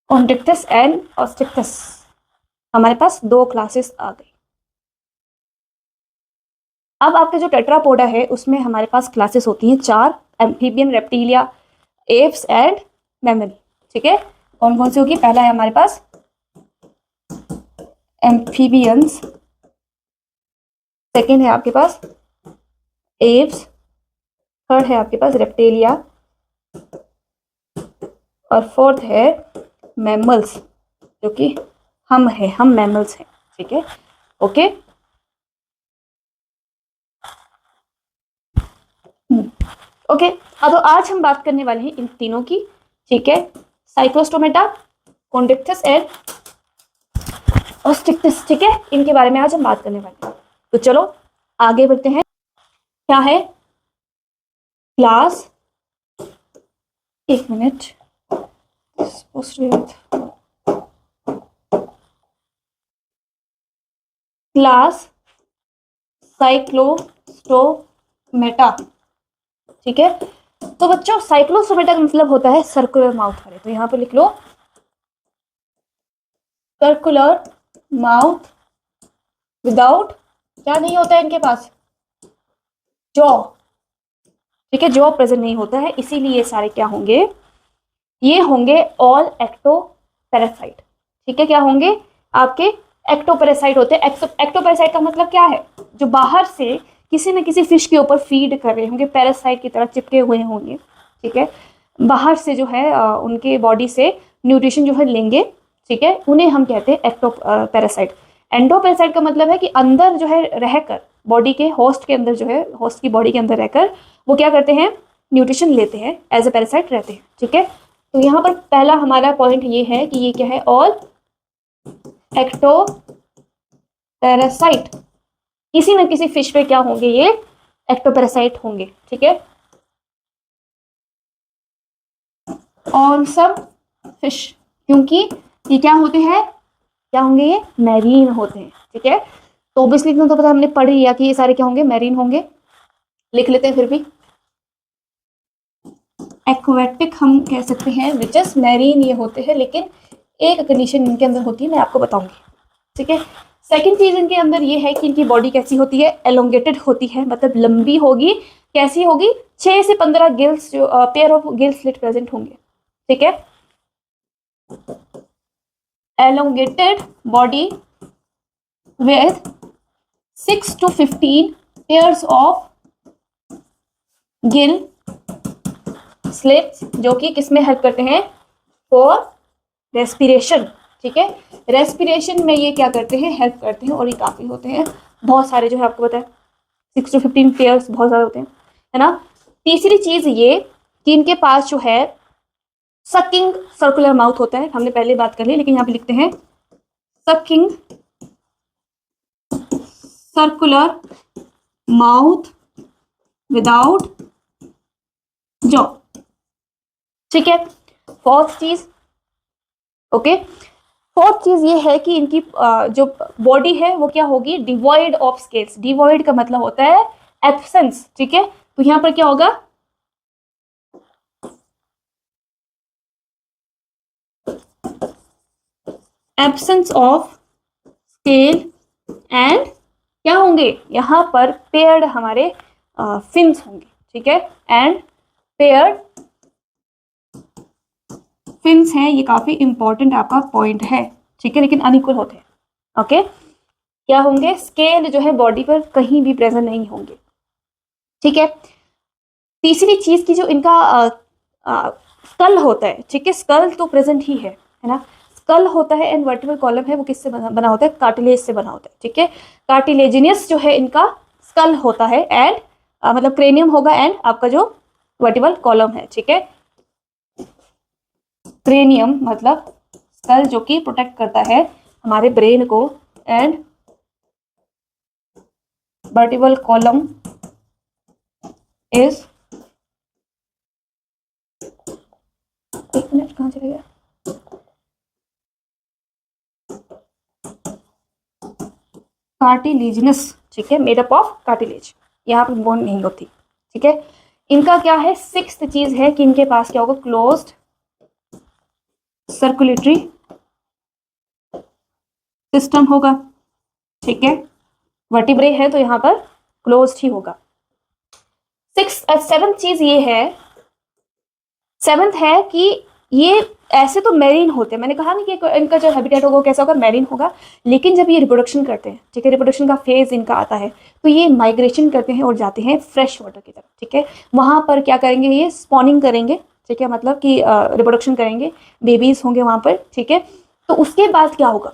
Speaker 1: कॉन्ड्रिक्थिस एंड ऑस्टिक्थिस, हमारे पास दो क्लासेस आ गई। अब आपके जो टेट्रापोडा है उसमें हमारे पास क्लासेस होती हैं चार, amphibian, reptilia, apps and mammal, ठीक है। कौन कौन सी होगी? पहला है हमारे पास एम्फीबियंस, सेकेंड है आपके पास एप्स, थर्ड है आपके पास रेप्टिलिया, और फोर्थ है मैमल्स, जो कि हम मैमल्स हैं, ठीक है, ओके। ओके, अब तो आज हम बात करने वाले हैं इन तीनों की, ठीक है। साइक्लोस्टोमेटा, कॉन्ड्रिक्टिस एंड ऑस्टिक्टिस, ठीक है, इनके बारे में आज हम बात करने वाले हैं। तो चलो आगे बढ़ते हैं। क्या है क्लास, एक मिनट, क्लास साइक्लोस्टोमेटा, ठीक है। तो बच्चों साइक्लोस्टोमेटा का मतलब होता है सर्कुलर माउथ वाले, तो यहाँ पर लिख लो सर्कुलर माउथ विदाउट, क्या नहीं होता है इनके पास, जॉ, ठीक है, जॉ प्रेजेंट नहीं होता है, इसीलिए ये सारे क्या होंगे, ये होंगे ऑल एक्टोपैरासाइट, ठीक है। क्या होंगे आपके एक्टोपैरासाइट होते हैं। एक्टोपैरासाइट का मतलब क्या है, जो बाहर से किसी न किसी फिश के ऊपर फीड कर रहे होंगे, पैरासाइट की तरह चिपके हुए होंगे, ठीक है, बाहर से जो है उनके बॉडी से न्यूट्रिशन जो है लेंगे, ठीक है, उन्हें हम कहते हैं एक्टोपैरासाइट। एंडोपैरासाइट का मतलब है कि अंदर जो है रहकर बॉडी के होस्ट के अंदर जो है, होस्ट की बॉडी के अंदर रहकर वो क्या करते हैं, न्यूट्रिशन लेते हैं, एज ए पैरासाइट रहते हैं, ठीक है। तो यहाँ पर पहला हमारा पॉइंट ये है कि ये क्या है, ऑल एक्टोपैरासाइट, किसी न किसी फिश पे क्या होंगे, ये एक्टोपैरासाइट होंगे, ठीक है, ऑन सब फिश, क्योंकि ये क्या होते हैं, क्या होंगे, ये मैरीन होते हैं, ठीक है। तो ऑब्वियसली तो पता हमने पढ़ लिया कि ये सारे क्या होंगे, मैरीन होंगे, लिख लेते हैं फिर भी, एक्वेटिक हम कह सकते हैं, विच इज मैरीन ये होते हैं, लेकिन एक कंडीशन इनके अंदर होती है, मैं आपको बताऊंगी, ठीक है। सेकंड चीज इनके अंदर ये है कि इनकी बॉडी कैसी होती है, एलोंगेटेड होती है, मतलब लंबी होगी, कैसी होगी, 6 से 15 गिल्स, जो pair of gill slit present होंगे, ठीक है, elongated body with 6 to 15 pairs of gill slits, जो कि किसमें हेल्प करते हैं, फॉर रेस्पिरेशन, ठीक है, रेस्पिरेशन में ये क्या करते हैं, हेल्प करते हैं, और ये काफी होते हैं, बहुत सारे जो है आपको पता है 6 to 15 पेयर्स बहुत ज्यादा होते हैं, है ना। तीसरी चीज ये कि इनके पास जो है सकिंग सर्कुलर माउथ होता है, हमने पहले बात कर ली, लेकिन यहाँ पे लिखते हैं sucking circular mouth without jaw, ठीक है। फोर्थ चीज, ओके, फोर्थ चीज ये है कि इनकी जो बॉडी है वो क्या होगी, डिवॉइड ऑफ स्केल्स। डिवॉइड का मतलब होता है एब्सेंस, ठीक है। तो यहां पर क्या होगा, एब्सेंस ऑफ स्केल एंड क्या होंगे, यहां पर पेयर्ड हमारे फिन्स होंगे, ठीक है, एंड पेयर्ड फिन्स हैं, ये काफी इंपॉर्टेंट आपका पॉइंट है, ठीक है, लेकिन अनइक्वल होते हैं, ओके। क्या होंगे, स्केल जो है बॉडी पर कहीं भी प्रेजेंट नहीं होंगे, ठीक है। तीसरी चीज की जो इनका स्कल होता है, ठीक है, स्कल तो प्रेजेंट ही है ना, स्कल होता है एंड वर्टिबल कॉलम है, वो किससे बना होता है, कार्टिलेज से बना होता है, ठीक है, कार्टिलेजिनियस जो है इनका स्कल होता है, एंड मतलब क्रेनियम होगा, एंड आपका जो वर्टिबल कॉलम है, ठीक है, क्रेनियम मतलब स्कल जो कि प्रोटेक्ट करता है हमारे ब्रेन को, एंड वर्टिबल कॉलम इज, एक मिनट कहाँ चला गया, कार्टिलेजिनस, ठीक है, मेड अप ऑफ कार्टिलेज, यहाँ पर बोन नहीं होती, ठीक है। इनका क्या है, सिक्स्थ चीज है कि इनके पास क्या होगा, क्लोज्ड सर्कुलेटरी सिस्टम होगा, ठीक है, वर्टिब्रे है तो यहाँ पर क्लोज्ड ही होगा। सेवंथ चीज ये है, सेवंथ है कि ये ऐसे तो मैरीन होते हैं, मैंने कहा ना कि इनका जो हैबिटेट होगा कैसा होगा, मैरीन होगा, लेकिन जब ये रिप्रोडक्शन करते हैं, ठीक है, रिप्रोडक्शन का फेज इनका आता है, तो ये माइग्रेशन करते हैं और जाते हैं फ्रेश वाटर की तरफ, ठीक है, वहां पर क्या करेंगे, ये स्पॉनिंग करेंगे, ठीक है, मतलब कि रिप्रोडक्शन करेंगे, बेबीज होंगे वहां पर, ठीक है। तो उसके बाद क्या होगा,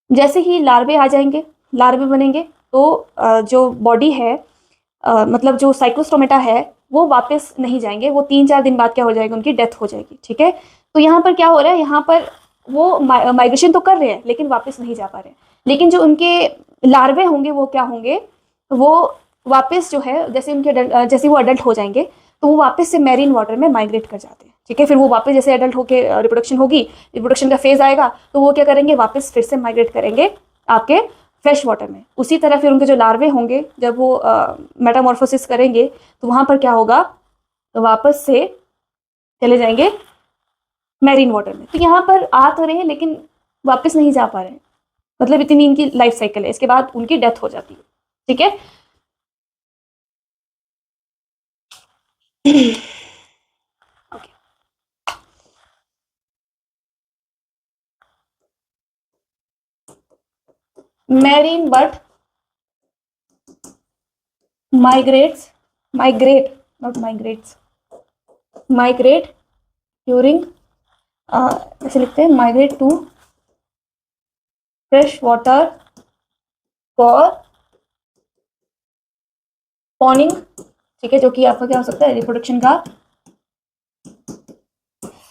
Speaker 1: जैसे ही लार्वे आ जाएंगे, लार्वे बनेंगे, तो जो बॉडी है मतलब जो साइक्लोस्टोमेटा है वो वापस नहीं जाएंगे, वो 3-4 दिन बाद क्या हो जाएगा, उनकी डेथ हो जाएगी, ठीक है। तो यहाँ पर क्या हो रहा है, यहाँ पर वो माइग्रेशन तो कर रहे हैं लेकिन वापस नहीं जा पा रहे हैं। लेकिन जो उनके लार्वे होंगे वो क्या होंगे, वो वापस जो है जैसे उनके जैसे वो अडल्ट हो जाएंगे तो वो वापस से मैरीन वाटर में माइग्रेट कर जाते हैं। ठीक है, फिर वो वापस जैसे अडल्ट होके रिप्रोडक्शन होगी, रिप्रोडक्शन का फेज आएगा तो वो क्या करेंगे, वापस फिर से माइग्रेट करेंगे आपके फ्रेश वाटर में। उसी तरह फिर उनके जो लार्वे होंगे जब वो मेटामॉर्फोसिस करेंगे तो वहां पर क्या होगा, तो वापस से चले जाएंगे मैरीन वाटर में। तो यहाँ पर आ तो रहे हैं लेकिन वापस नहीं जा पा रहे हैं, मतलब इतनी इनकी लाइफ साइकिल है, इसके बाद उनकी डेथ हो जाती है। ठीक है, okay. Marine bird migrates, migrate, not migrates, migrate during, ऐसे लिखते हैं, migrate to fresh water for spawning। ठीक है, जो कि आपका क्या हो सकता है, रिप्रोडक्शन का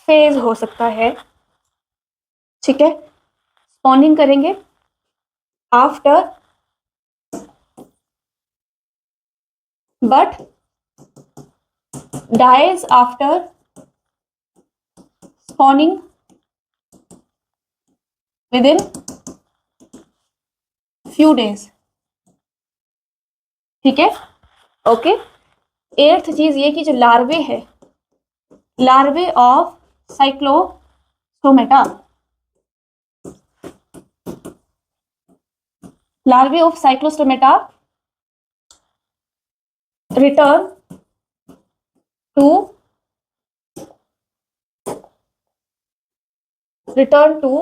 Speaker 1: फेज हो सकता है। ठीक है, स्पॉनिंग करेंगे after, but dies after spawning within few days। ठीक है, ओके। एट्थ चीज ये कि जो लार्वे है, larvae of cyclostomata, larvae of cyclostomata return to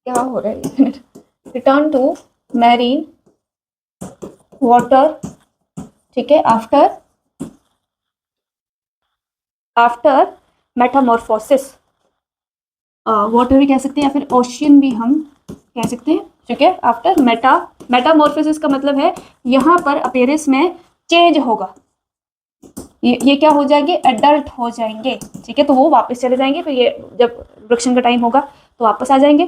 Speaker 1: क्या हो रहा है, रिटर्न टू मैरीन वाटर। ठीक है, आफ्टर मेटामॉर्फोसिस, वाटर भी कह सकते हैं या फिर ओशियन भी हम कह सकते हैं। ठीक है, आफ्टर मेटामॉर्फोसिस का मतलब है यहाँ पर अपीयरेंस में चेंज होगा, ये क्या हो जाएंगे, एडल्ट हो जाएंगे। ठीक है, तो वो वापस चले जाएंगे, फिर ये जब रिप्रोडक्शन का टाइम होगा तो वापस आ जाएंगे।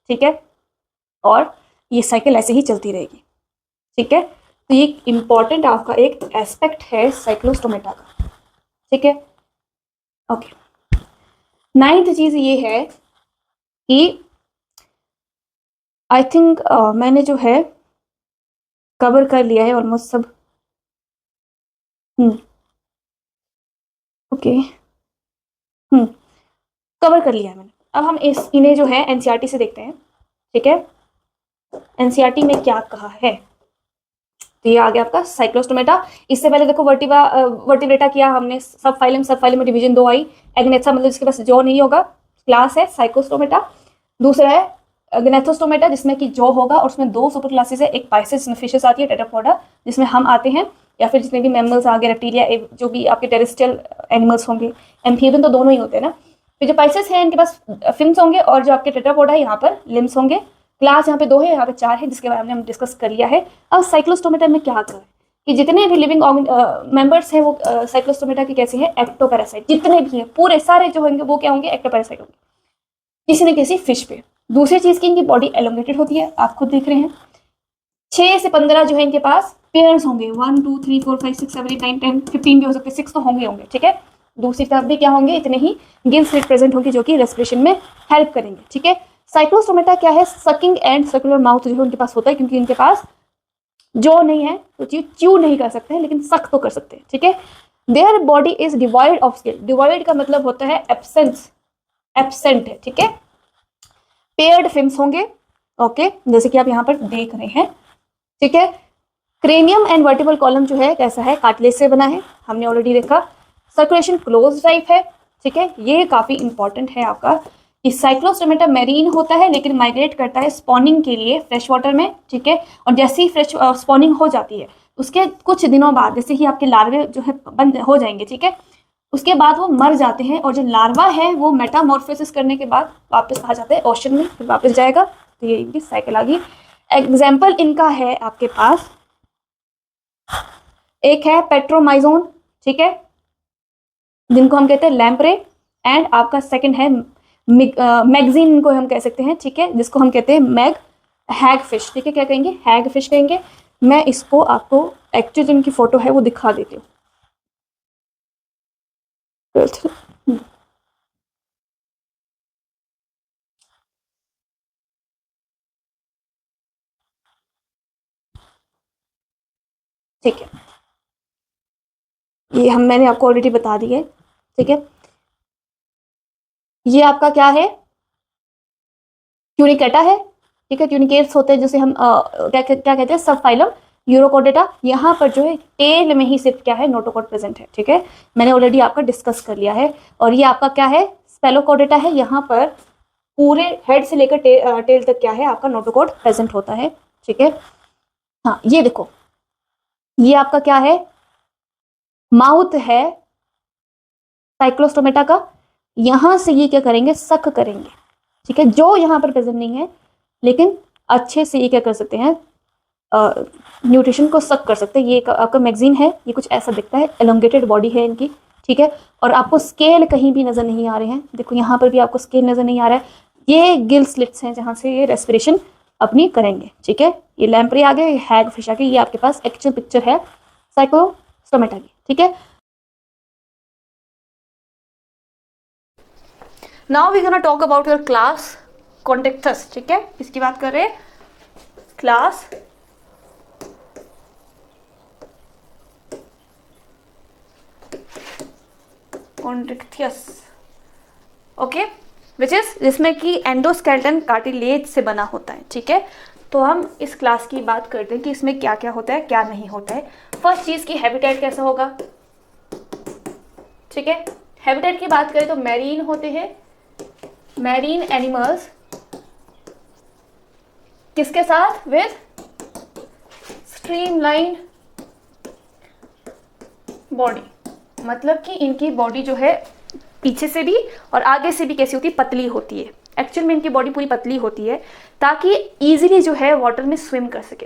Speaker 1: ठीक है, और ये साइकिल ऐसे ही चलती रहेगी। ठीक है, तो ये इंपॉर्टेंट आपका एक एस्पेक्ट है साइक्लोस्टोमेटा का। ठीक है, ओके। नाइन्थ चीज ये है कि आई थिंक मैंने जो है कवर कर लिया है ऑलमोस्ट सब। ओके, कवर कर लिया है मैंने। अब हम इन्हें जो है एनसीईआरटी से देखते हैं। ठीक है, एनसीईआरटी में क्या कहा है, तो ये आ गया आपका साइक्लोस्टोमेटा। इससे पहले देखो वर्टिब्रेटा किया हमने, सब फाइलम में डिवीजन 2 आई। एग्नेथा मतलब जिसके पास जॉ नहीं होगा, क्लास है साइकोस्टोमेटा। दूसरा है ग्नेथोस्टोमेटा जिसमें कि जॉ होगा और उसमें 2 सुपर क्लासेस है, एक पाइसेस जिसमें फिशेस आती है, टेट्रापोडा जिसमें हम आते हैं, या फिर जितने भी मैमल्स आ गए, रेप्टिलिया, जो भी आपके टेरेस्ट्रियल एनिमल्स होंगे, एम्फीबियन तो दोनों ही होते हैं ना। फिर जो पाइसेस है इनके पास फिन्स होंगे, और जो आपके टेट्रापोडा है यहाँ पर लिम्स होंगे। क्लास यहाँ पे 2 है, यहाँ पे 4 है, जिसके बारे में हम डिस्कस कर लिया है। अब साइक्लोस्टोमेटा में क्या करें कि जितने भी लिविंग मेंबर्स हैं वो साइक्लोस्टोमेटा के कैसे हैं, एक्टोपैरासाइट। जितने भी हैं पूरे सारे जो होंगे वो क्या होंगे, एक्टोपैरासाइट होंगे किसी न किसी फिश पे। दूसरी चीज की इनकी बॉडी एलोंगेटेड होती है, आप खुद देख रहे हैं। 6 से 15 जो है इनके पास पेयर्स होंगे, 1 2 3 4 5 6 7 8 9 10 15 भी हो सकते हैं, 6 तो होंगे। ठीक है, दूसरी तरफ भी क्या होंगे, इतने ही गिल्स रिप्रेजेंट होंगे जो कि रेस्पिरेशन में हेल्प करेंगे। ठीक है, साइक्लोस्टोमेटा क्या है, सकिंग एंड सर्कुलर माउथ जो है उनके पास होता है, क्योंकि इनके पास जो नहीं है तो च्यू नहीं कर सकते हैं लेकिन सक तो कर सकते हैं। ठीक है, their body is divide of skill. Divide का मतलब होता है एब्सेंस, एब्सेंट है। ठीक है, पेयर्ड फिन्स होंगे, ओके, जैसे कि आप यहाँ पर देख रहे हैं। ठीक है, क्रेनियम एंड वर्टिबल कॉलम जो है कैसा है, कार्टिलेज से बना है, हमने ऑलरेडी देखा। सर्कुलेशन क्लोज टाइप है। ठीक है, ये काफी इंपॉर्टेंट है आपका कि साइक्लोस्टोमेटा मैरीन होता है लेकिन माइग्रेट करता है स्पॉनिंग के लिए फ्रेश वाटर में। ठीक है, और जैसे ही फ्रेश स्पॉनिंग हो जाती है उसके कुछ दिनों बाद जैसे ही आपके लार्वे जो है बंद हो जाएंगे, ठीक है, उसके बाद वो मर जाते हैं, और जो लार्वा है वो मेटामॉर्फोसिस करने के बाद वापस आ जाते हैं ओशन में, फिर वापस जाएगा। तो ये इनकी साइकिल आ गई। एग्जाम्पल इनका है आपके पास, एक है पेट्रोमाइजोन, ठीक है, जिनको हम कहते हैं लैम्प्रे, एंड आपका सेकंड है मैगजीन को हम कह सकते हैं, ठीक है, जिसको हम कहते हैं हैग फिश, ठीक है, क्या कहेंगे, हैग फिश कहेंगे। मैं इसको आपको एक्चुअली जिनकी फोटो है वो दिखा देती हूँ। ठीक है, ये मैंने आपको ऑलरेडी बता दी है, ठीक है। ये आपका क्या है, ट्यूनिकेटा है, ठीक है, ट्यूनिकेट्स होते हैं जिसे हम क्या कहते हैं, सब फाइलम यूरोकोडेटा। यहाँ पर जो है टेल में ही सिर्फ क्या है, नोटोकॉड प्रेजेंट है, ठीक है, मैंने ऑलरेडी आपका डिस्कस कर लिया है। और ये आपका क्या है, स्पेलोकोडेटा है, यहाँ पर पूरे हेड से लेकर टेल तक क्या है, आपका नोटोकॉड प्रेजेंट होता है, ठीक है। हाँ, ये देखो, ये आपका क्या है, माउथ है साइक्लोस्टोमेटा का, यहां से ये क्या करेंगे, सक करेंगे, ठीक है, जो यहाँ पर प्रेजेंट नहीं है, लेकिन अच्छे से ये क्या कर सकते हैं, न्यूट्रिशन को सक कर सकते हैं। ये आपका मैगजीन है, ये कुछ ऐसा दिखता है, एलोंगेटेड बॉडी है इनकी, ठीक है। और आपको स्केल कहीं भी नजर नहीं आ रहे हैं, देखो यहाँ पर भी आपको स्केल नजर नहीं आ रहा है। ये गिल स्लिट्स हैं जहाँ से ये रेस्पिरेशन अपनी करेंगे, ठीक है। ये लैम्प्री आ गए, हैग फिश आ गई, ये आपके पास एक्चुअल पिक्चर है साइक्लोस्टोमेटा की, ठीक है। Now we gonna talk about your class chondrichthyes, ठीक है, इसकी बात कर रहे हैं, class chondrichthyes, okay, which is जिसमें कि एंडोस्केलेटन कार्टिलेज से बना होता है, ठीक है। तो हम इस क्लास की बात करते हैं कि इसमें क्या क्या होता है, क्या नहीं होता है। फर्स्ट चीज की हैबिटेट कैसा होगा, ठीक है। हैबिटेट की बात करें तो मैरीन होते हैं, मैरीन एनिमल्स किसके साथ, विद स्ट्रीमलाइन बॉडी, मतलब कि इनकी बॉडी जो है पीछे से भी और आगे से भी कैसी होती है, पतली होती है। एक्चुअल में इनकी बॉडी पूरी पतली होती है ताकि इजीली जो है वाटर में स्विम कर सके,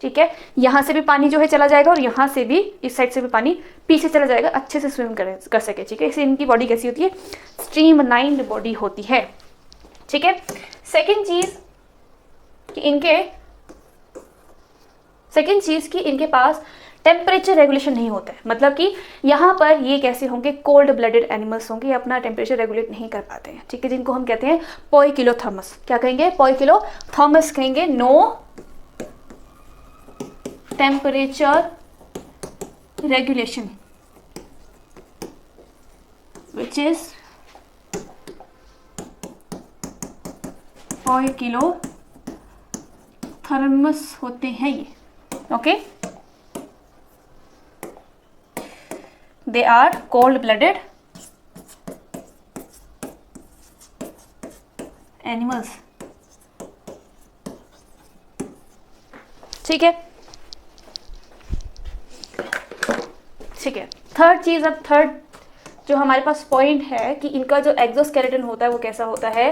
Speaker 1: ठीक है। यहाँ से भी पानी जो है चला जाएगा और यहाँ से भी, इस साइड से भी पानी पीछे चला जाएगा, अच्छे से स्विम कर सके, ठीक है। इससे इनकी बॉडी कैसी होती है, स्ट्रीमलाइन्ड बॉडी होती है, ठीक है। सेकेंड चीज कि इनके पास टेम्परेचर रेगुलेशन नहीं होता है, मतलब कि यहाँ पर ये कैसे होंगे, कोल्ड ब्लडेड एनिमल्स होंगे, अपना टेम्परेचर रेगुलेट नहीं कर पाते हैं, ठीक है, जिनको हम कहते हैं पोइकिलोथर्मस। क्या कहेंगे, पोइकिलोथर्मस कहेंगे। No temperature regulation which is poikilothermous होते हैं ये, okay. They are cold-blooded animals, ठीक है, ठीक है। थर्ड चीज, अब थर्ड जो हमारे पास पॉइंट है कि इनका जो एक्सोस्केलेटन होता है वो कैसा होता है,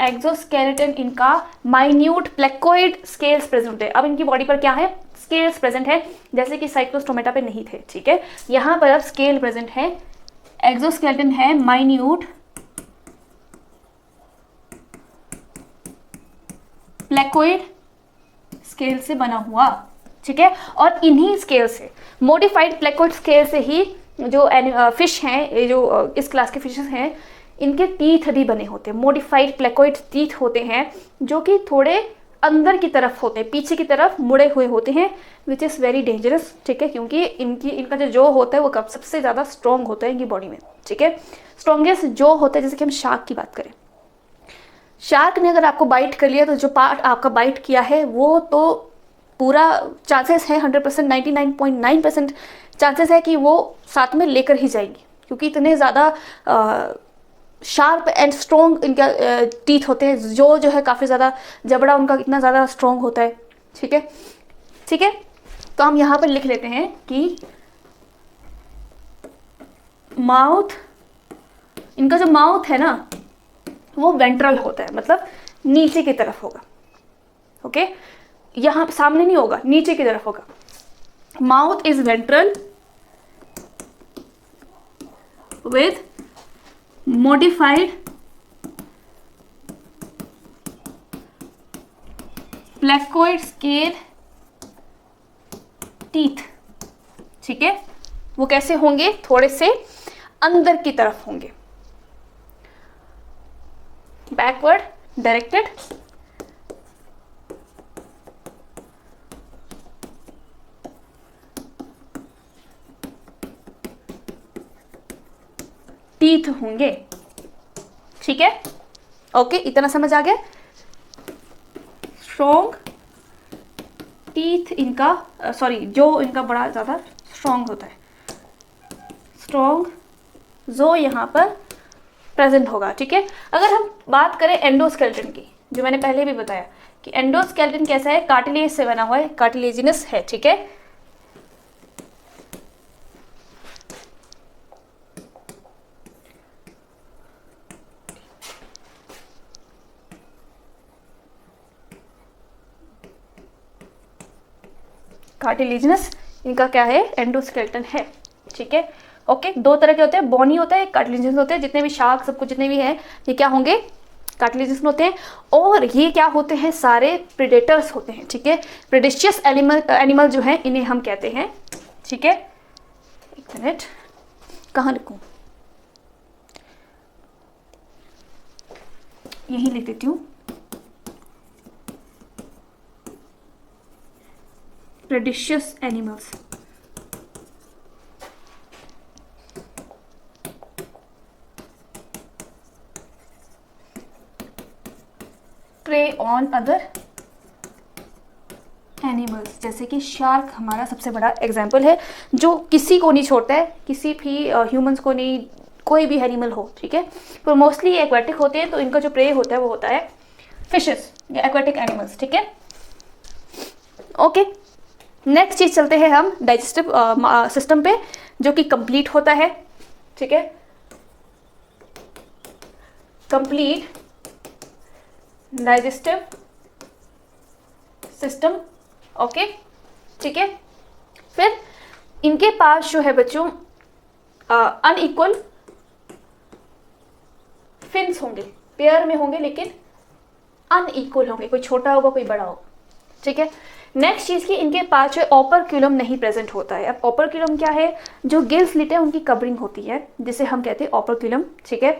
Speaker 1: एक्सोस्केलेटन इनका माइन्यूट प्लेकोइड स्केल्स प्रेजेंट है। अब इनकी बॉडी पर क्या है, स्केल्स प्रेजेंट है, जैसे कि साइक्लोस्टोमेटा पे नहीं थे, ठीक है। यहाँ पर अब स्केल प्रेजेंट है, एक्सोस्केलेटन है माइन्यूट प्लेकोइड स्केल से बना हुआ, ठीक है। और इन्हीं स्केल से, मॉडिफाइड प्लेकोइड स्केल से ही जो फिश हैं, जो इस क्लास के फिशेस हैं, इनके टीथ भी बने होते हैं, मॉडिफाइड प्लेकोइड टीथ होते हैं, जो कि थोड़े अंदर की तरफ होते हैं, पीछे की तरफ मुड़े हुए होते हैं, विच इज़ वेरी डेंजरस, ठीक है, क्योंकि इनका जो होता है वो कब सबसे ज़्यादा स्ट्रॉन्ग होता है इनकी बॉडी में, ठीक है। स्ट्रॉन्गेस्ट जो होता है, जैसे कि हम शार्क की बात करें, शार्क ने अगर आपको बाइट कर लिया तो जो पार्ट आपका बाइट किया है वो तो पूरा चांसेस है 100%, 99.9% चांसेस है कि वो साथ में लेकर ही जाएंगी, क्योंकि इतने ज़्यादा शार्प एंड स्ट्रॉन्ग इनका टीथ होते हैं, जो है काफ़ी ज़्यादा जबड़ा उनका इतना ज़्यादा स्ट्रॉन्ग होता है, ठीक है, ठीक है। तो हम यहाँ पर लिख लेते हैं कि माउथ, इनका जो माउथ है ना वो वेंट्रल होता है, मतलब नीचे की तरफ होगा, ओके, यहाँ सामने नहीं होगा, नीचे की तरफ होगा। Mouth is ventral with modified placoid scale teeth, ठीक है, वो कैसे होंगे, थोड़े से अंदर की तरफ होंगे, बैकवर्ड डायरेक्टेड टीथ होंगे, ठीक है। ओके, इतना समझ आ गया। स्ट्रॉन्ग टीथ इनका, सॉरी, जो इनका बड़ा ज़्यादा स्ट्रॉन्ग होता है, स्ट्रॉन्ग जो यहाँ पर प्रेजेंट होगा, ठीक है। अगर हम बात करें एंडोस्केलेटन की, जो मैंने पहले भी बताया कि एंडोस्केलेटन कैसा है, कार्टिलेज से बना हुआ है, कार्टिलेजिनस है, ठीक है। कार्टिलेजिनस इनका क्या है, एंडोस्केलेटन है, ठीक है। ओके, दो तरह के होते हैं, बोनी होता है, कार्टिलेजिनस होते हैं। जितने भी शार्क सब कुछ जितने भी हैं ये क्या होंगे, कार्टिलेजिनस होते हैं। और ये क्या होते हैं, सारे प्रेडेटर्स होते हैं, ठीक है। प्रेडेशियस एनिमल जो है इन्हें हम कहते हैं, ठीक है। एक मिनट, कहाँ लिखूं, यही लिख देती हूँ, predaceous animals. Prey on other animals, जैसे कि शार्क हमारा सबसे बड़ा एग्जाम्पल है, जो किसी को नहीं छोड़ता है, किसी भी ह्यूमंस को नहीं, कोई भी एनिमल हो, ठीक है। पर मोस्टली एक्वेटिक होते हैं, तो इनका जो प्रे होता है वो होता है फिशेस या एक्वेटिक एनिमल्स, ठीक है। ओके, नेक्स्ट चीज चलते हैं हम डाइजेस्टिव सिस्टम पे, जो कि कंप्लीट होता है, ठीक है। कंप्लीट डाइजेस्टिव सिस्टम, ओके, ठीक है। फिर इनके पास जो है बच्चों अनइक्वल फिन्स होंगे, पेयर में होंगे लेकिन अनइक्वल होंगे, कोई छोटा होगा कोई बड़ा होगा, ठीक है। नेक्स्ट चीज की, इनके पास जो ओपरक्यूलम नहीं प्रेजेंट होता है। अब ओपरक्यूलम क्या है, जो गिल स्लिट है उनकी कवरिंग होती है, जिसे हम कहते हैं ओपरक्यूलम, ठीक है।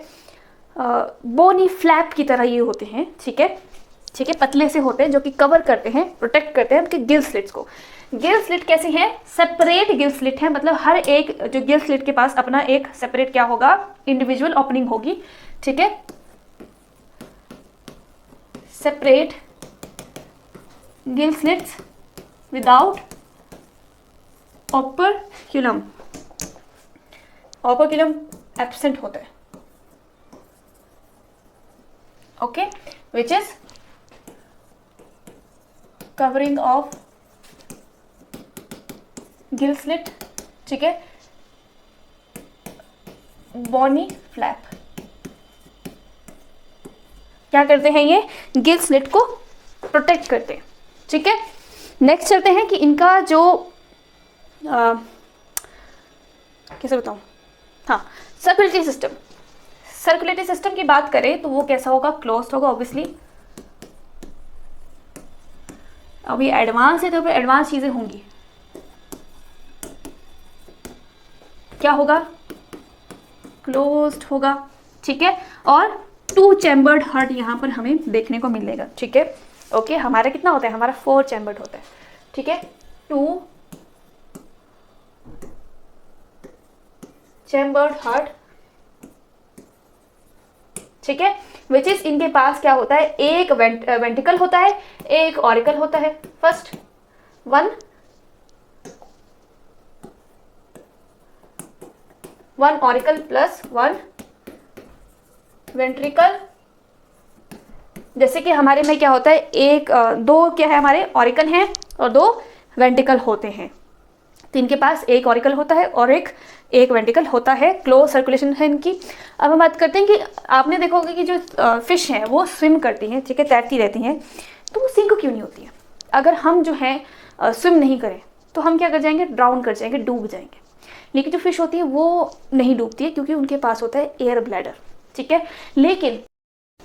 Speaker 1: बोनी फ्लैप की तरह ये होते हैं, ठीक है, ठीक है, पतले से होते हैं, जो कि कवर करते हैं, प्रोटेक्ट करते हैं उनके गिल स्लिट्स को। गिल स्लिट कैसे हैं, सेपरेट गिल स्लिट है, मतलब हर एक जो गिल स्लिट के पास अपना एक सेपरेट क्या होगा, इंडिविजुअल ओपनिंग होगी, ठीक है। Separate gill slits without operculum, operculum absent होता है, okay, which is covering of gill slit, ठीक है, बोनी फ्लैप। क्या करते हैं, ये गिल स्लिट को प्रोटेक्ट करते हैं, ठीक है। नेक्स्ट चलते हैं कि इनका जो कैसे बताऊं, हाँ, सर्कुलेटरी सिस्टम। सर्कुलेटरी सिस्टम की बात करें तो वो कैसा होगा, क्लोज्ड होगा ऑब्वियसली। अभी एडवांस है तो फिर एडवांस चीजें होंगी, क्या होगा, क्लोज्ड होगा, ठीक है। और 2 चैम्बर्ड हार्ट यहाँ पर हमें देखने को मिलेगा, ठीक है। ओके, हमारा कितना होता है, हमारा 4 चैम्बर्ड होता है, ठीक है, 2 चैम्बर्ड हार्ट, ठीक है, विच इज, इनके पास क्या होता है, एक वेंट्रिकल होता है, एक ऑरिकल होता है। First one auricle plus 1 ventricle. जैसे कि हमारे में क्या होता है, एक दो क्या है, हमारे ऑरिकल हैं और 2 वेंट्रिकल होते हैं, तो इनके पास एक ऑरिकल होता है और एक वेंट्रिकल होता है। क्लोज सर्कुलेशन है इनकी। अब हम बात करते हैं कि आपने देखा होगा कि जो फिश हैं वो स्विम करती हैं, ठीक है, तैरती रहती हैं, तो वो सिंक क्यों नहीं होती है। अगर हम जो है स्विम नहीं करें तो हम क्या कर जाएंगे, ड्राउन कर जाएंगे, डूब जाएंगे। लेकिन जो फिश होती है वो नहीं डूबती है, क्योंकि उनके पास होता है एयर ब्लैडर, ठीक है। लेकिन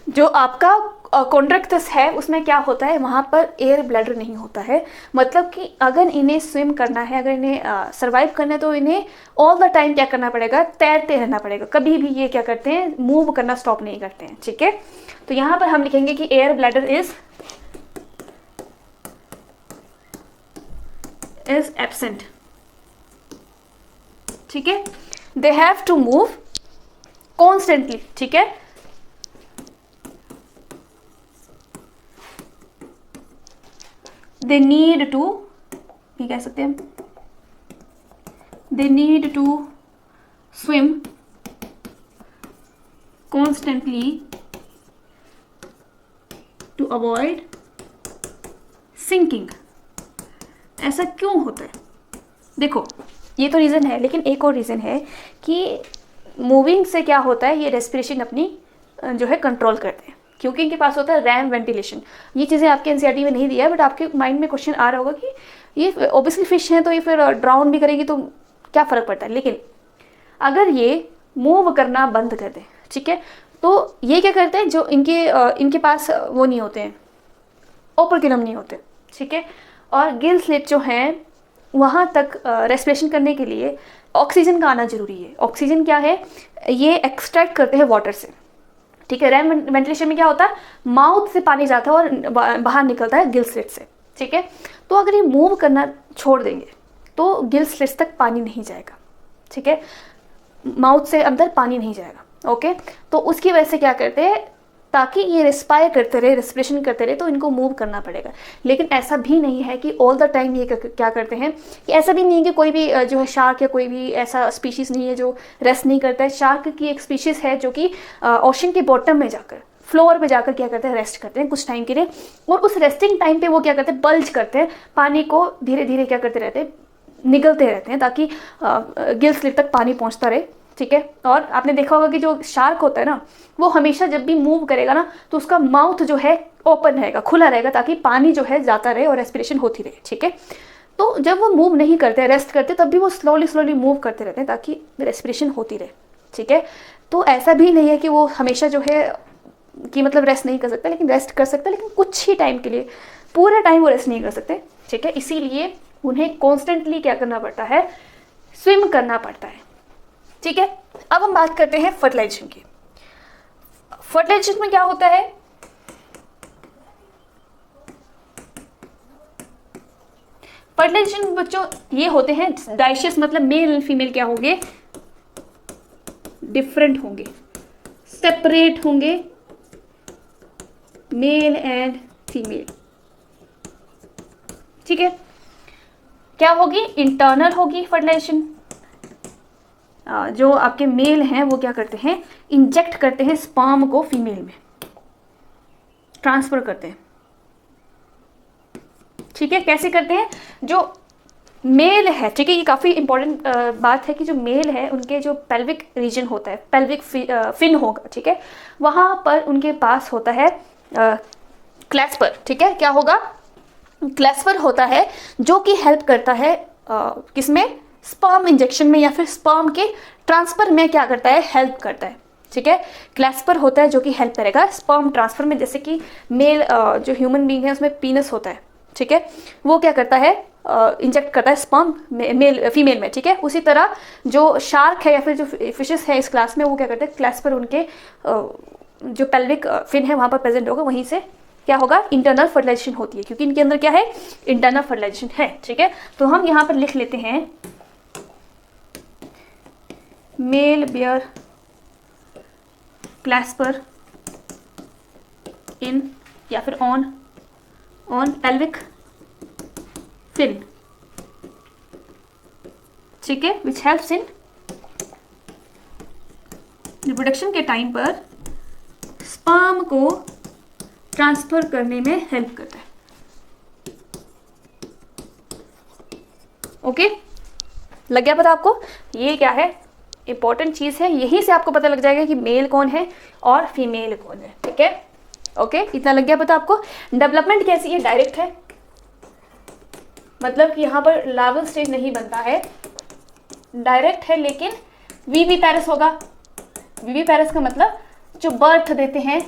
Speaker 1: जो आपका कॉन्ट्रैक्टस है उसमें क्या होता है, वहाँ पर एयर ब्लैडर नहीं होता है। मतलब कि अगर इन्हें स्विम करना है, अगर इन्हें सर्वाइव करना है, तो इन्हें ऑल द टाइम क्या करना पड़ेगा, तैरते रहना पड़ेगा। कभी भी ये क्या करते हैं, मूव करना स्टॉप नहीं करते हैं, ठीक है। तो यहाँ पर हम लिखेंगे कि एयर ब्लैडर इज एब्सेंट, ठीक है। They have to move constantly, ठीक है। दे नीड टू, ये कह सकते हैं, they need to swim constantly to avoid sinking. ऐसा क्यों होता है? देखो, ये तो रीज़न है, लेकिन एक और रीज़न है कि मूविंग से क्या होता है, ये रेस्पिरेशन अपनी जो है कंट्रोल करते हैं, क्योंकि इनके पास होता है रैम वेंटिलेशन। ये चीज़ें आपके एनसीईआरटी में नहीं दिया है, बट आपके माइंड में क्वेश्चन आ रहा होगा कि ये ऑब्वियसली फिश है तो ये फिर ड्राउन भी करेगी तो क्या फ़र्क पड़ता है। लेकिन अगर ये मूव करना बंद कर दें, ठीक है, तो ये क्या करते हैं, जो इनके पास वो नहीं होते हैं, ओपर्क्यूलम नहीं होते, ठीक है। और गिल स्लिट जो हैं वहाँ तक रेस्पिरेशन करने के लिए ऑक्सीजन का आना जरूरी है। ऑक्सीजन क्या है, ये एक्सट्रैक्ट करते हैं वाटर से, ठीक है। रैम वेंटिलेशन में क्या होता है, माउथ से पानी जाता है और बाहर निकलता है गिल स्लिट से, ठीक है। तो अगर ये मूव करना छोड़ देंगे तो गिल स्लिट्स तक पानी नहीं जाएगा, ठीक है, माउथ से अंदर पानी नहीं जाएगा, ओके। तो उसकी वजह से क्या करते हैं, ताकि ये रिस्पायर करते रहे, रेस्पिरेशन करते रहे, तो इनको मूव करना पड़ेगा। लेकिन ऐसा भी नहीं है कि ऑल द टाइम ये क्या करते हैं, कि ऐसा भी नहीं है कि कोई भी जो है शार्क या कोई भी ऐसा स्पीशीज़ नहीं है जो रेस्ट नहीं करता है। शार्क की एक स्पीशीज़ है जो कि ओशन के बॉटम में जाकर, फ्लोर पे जाकर क्या करते हैं, रेस्ट करते हैं कुछ टाइम के लिए। और उस रेस्टिंग टाइम पे वो क्या करते हैं, बल्ज करते हैं, पानी को धीरे धीरे क्या करते रहते हैं, निगलते रहते हैं, ताकि गिल स्लिट तक पानी पहुँचता रहे, ठीक है। और आपने देखा होगा कि जो शार्क होता है ना, वो हमेशा जब भी मूव करेगा ना, तो उसका माउथ जो है ओपन रहेगा, खुला रहेगा, ताकि पानी जो है जाता रहे और रेस्पिरेशन होती रहे, ठीक है। तो जब वो मूव नहीं करते, रेस्ट करते, तब भी वो स्लोली मूव करते रहते हैं ताकि रेस्पिरेशन होती रहे, ठीक है। तो ऐसा भी नहीं है कि वो हमेशा जो है कि मतलब रेस्ट नहीं कर सकता, लेकिन रेस्ट कर सकता है, लेकिन कुछ ही टाइम के लिए, पूरे टाइम वो रेस्ट नहीं कर सकते, ठीक है। इसीलिए उन्हें कॉन्स्टेंटली क्या करना पड़ता है, स्विम करना पड़ता है, ठीक है। अब हम बात करते हैं फर्टिलाइजेशन की। फर्टिलाइजेशन में क्या होता है, फर्टिलाइजेशन बच्चों ये होते हैं डाइशियस, मतलब मेल एंड फीमेल क्या होंगे, डिफरेंट होंगे, सेपरेट होंगे, मेल एंड फीमेल, ठीक है। क्या होगी, इंटरनल होगी फर्टिलाइजेशन। जो आपके मेल हैं वो क्या करते हैं, इंजेक्ट करते हैं स्पर्म को फीमेल में, ट्रांसफर करते हैं, ठीक है। कैसे करते हैं, जो मेल है, ठीक है, ये काफ़ी इंपॉर्टेंट बात है कि जो मेल है उनके जो पेल्विक रीजन होता है, पेल्विक फिन होगा, ठीक है, वहाँ पर उनके पास होता है क्लैस्पर, ठीक है। क्या होगा, क्लैस्पर होता है जो कि हेल्प करता है किसमें, स्पर्म इंजेक्शन में, या फिर स्पर्म के ट्रांसफर में क्या करता है, हेल्प करता है, ठीक है। क्लैस्पर होता है जो कि हेल्प करेगा स्पर्म ट्रांसफर में। जैसे कि मेल जो ह्यूमन बीइंग है उसमें पीनस होता है, ठीक है, वो क्या करता है, इंजेक्ट करता है स्पर्म मेल फीमेल में, ठीक है। उसी तरह जो शार्क है या फिर जो फिशेस है इस क्लास में, वो क्या करते हैं, क्लैस्पर उनके जो पेल्विक फिन है वहाँ पर प्रेजेंट होगा, वहीं से क्या होगा, इंटरनल फर्टिलाइजेशन होती है, क्योंकि इनके अंदर क्या है, इंटरनल फर्टिलाइजेशन है, ठीक है। तो हम यहाँ पर लिख लेते हैं मेल बियर क्लैस्पर इन, या फिर ऑन पेल्विक फिन, ठीक है, विच हेल्प्स इन रिप्रोडक्शन के टाइम पर स्पर्म को ट्रांसफर करने में हेल्प करता है, ओके। लग गया पता आपको, ये क्या है, इंपॉर्टेंट चीज़ है, यहीं से आपको पता लग जाएगा कि मेल कौन है और फीमेल कौन है, ठीक है, ओके। इतना लग गया पता आपको। डेवलपमेंट कैसी है, डायरेक्ट है, मतलब कि यहाँ पर लार्वल स्टेज नहीं बनता है, डायरेक्ट है, लेकिन वीवी पैरस होगा। वीवी पैरस का मतलब जो बर्थ देते हैं,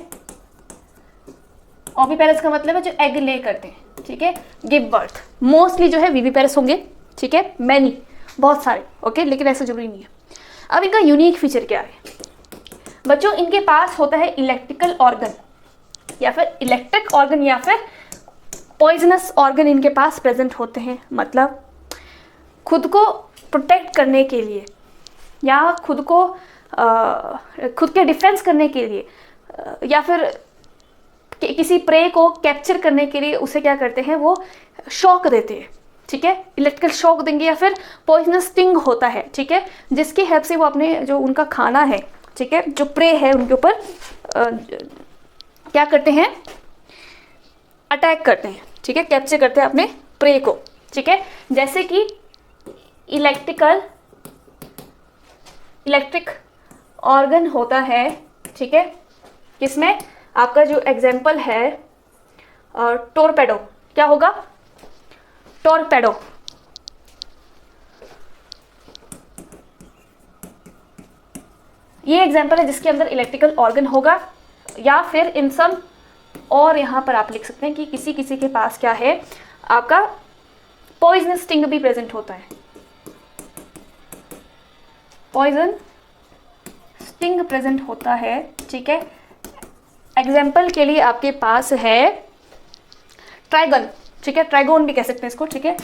Speaker 1: ओविपेरस का मतलब है जो एग ले करते हैं, ठीक है, गिव बर्थ। मोस्टली जो है विविपेरस होंगे, ठीक है, मैनी, बहुत सारे, ओके, लेकिन ऐसा जरूरी नहीं है। अब इनका यूनिक फीचर क्या है बच्चों, इनके पास होता है इलेक्ट्रिकल ऑर्गन या फिर इलेक्ट्रिक ऑर्गन या फिर पॉइजनस ऑर्गन इनके पास प्रेजेंट होते हैं। मतलब खुद को प्रोटेक्ट करने के लिए या खुद के डिफेंस करने के लिए या फिर किसी प्रे को कैप्चर करने के लिए उसे क्या करते हैं, वो शॉक देते हैं, ठीक है, इलेक्ट्रिकल शॉक देंगे या फिर पॉइजनस स्टिंग होता है, ठीक है, जिसकी हेल्प से वो अपने जो उनका खाना है, ठीक है, जो प्रे है उनके ऊपर क्या करते हैं, अटैक करते हैं, ठीक है, कैप्चर करते हैं अपने प्रे को, ठीक है। जैसे कि इलेक्ट्रिक ऑर्गन होता है, ठीक है, किसमें, आपका जो एग्जाम्पल है टोरपेडो, क्या होगा, टोरपेडो, ये एग्जाम्पल है जिसके अंदर इलेक्ट्रिकल ऑर्गन होगा। या फिर इन सब, और यहाँ पर आप लिख सकते हैं कि किसी किसी के पास क्या है, आपका पॉइजन स्टिंग भी प्रेजेंट होता है, पॉइजन स्टिंग प्रेजेंट होता है, ठीक है। एग्जाम्पल के लिए आपके पास है ट्राइगन, ठीक है, ट्राइगोन भी कह सकते हैं इसको, ठीक है,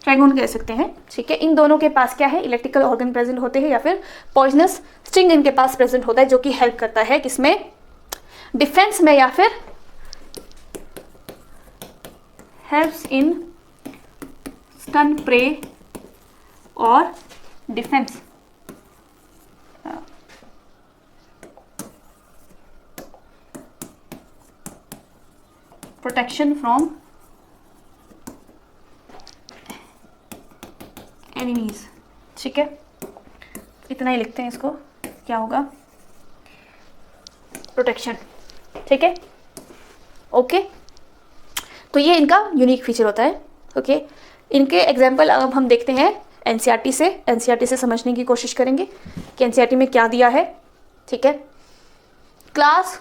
Speaker 1: ट्राइगोन कह सकते हैं, ठीक है। इन दोनों के पास क्या है, इलेक्ट्रिकल ऑर्गन प्रेजेंट होते हैं या फिर पॉइजनस स्टिंग इनके पास प्रेजेंट होता है, जो कि हेल्प करता है किसमें, डिफेंस में, या फिर हेल्प्स इन स्टन प्रे और डिफेंस, प्रोटेक्शन फ्रॉम एनिमीज, ठीक है। इतना ही लिखते हैं इसको, क्या होगा, प्रोटेक्शन, ठीक है, ओके। तो ये इनका यूनिक फीचर होता है, ओके। इनके एग्जाम्पल अब हम देखते हैं एनसीईआरटी से समझने की कोशिश करेंगे कि एनसीईआरटी में क्या दिया है, ठीक है। क्लास,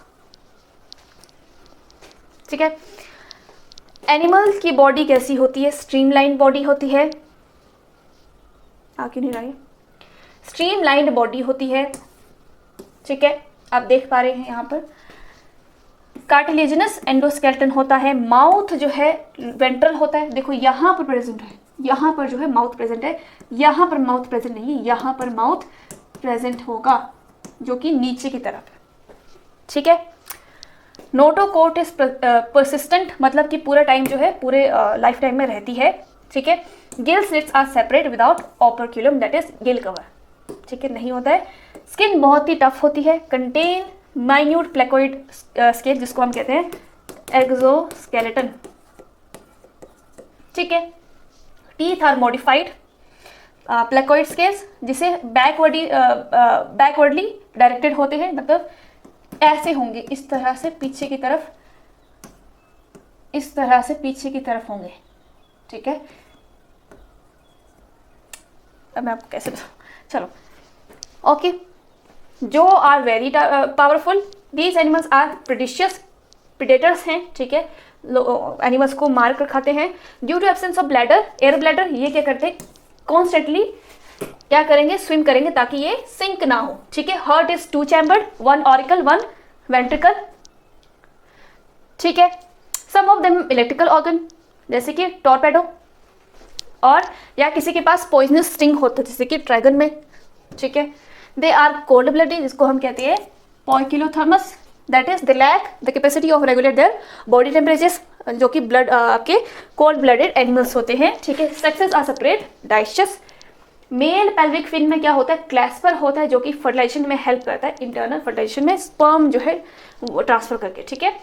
Speaker 1: ठीक है, एनिमल की बॉडी कैसी होती है, स्ट्रीमलाइन बॉडी होती है, आ क्यों नहीं रहा है, स्ट्रीमलाइंड बॉडी होती है, ठीक है, आप देख पा रहे हैं यहाँ पर। कार्टिलेजिनस एंडोस्केलेटन होता है, माउथ जो है वेंट्रल होता है, देखो यहाँ पर प्रेजेंट है, यहाँ पर जो है माउथ प्रेजेंट है, यहाँ पर माउथ प्रेजेंट नहीं है, यहाँ पर माउथ प्रेजेंट होगा जो कि नीचे की तरफ है, ठीक है। नोटोकोट इज परसिस्टेंट, मतलब कि पूरा टाइम जो है, पूरे लाइफ टाइम में रहती है, ठीक है। Gill slits are separate without operculum, that is gill cover, ठीक है, नहीं होता है। स्किन बहुत ही टफ होती है, कंटेन माइन्यूट प्लेकोइड स्केल, जिसको हम कहते हैं एक्सोस्केलेटन, ठीक है। Teeth are modified placoid scales, जिसे बैकवर्डली डायरेक्टेड होते हैं, मतलब ऐसे होंगे, इस तरह से पीछे की तरफ, इस तरह से पीछे की तरफ होंगे, ठीक है। अब मैं आपको कैसे बताऊँ, चलो, ओके। जो are very powerful, these animals are predaceous predators हैं, ठीक है, एनिमल्स को मार कर खाते हैं। Due to absence of bladder, air bladder, ये क्या करते हैं, कॉन्स्टेंटली क्या करेंगे, स्विम करेंगे ताकि ये सिंक ना हो, ठीक है। Heart is 2 chambered, 1 auricle 1 ventricle, ठीक है। Some of them electrical organ, जैसे कि टॉर्पेडो, और या किसी के पास पॉइजनस स्टिंग होता है, जैसे कि ड्रैगन में, ठीक है। दे आर कोल्ड ब्लडेड, जिसको हम कहते हैं poikilotherms, that is they lack the capacity of regulate their body temperatures, जो कि ब्लड आपके कोल्ड ब्लडेड एनिमल्स होते हैं, ठीक है। Sexes are separate, dioecious. Male pelvic fin में क्या होता है, क्लैस्पर होता है, जो कि फर्टिलाइजेशन में हेल्प करता है, इंटरनल फर्टिलाइजेशन में, स्पर्म जो है वो ट्रांसफर करके, ठीक है।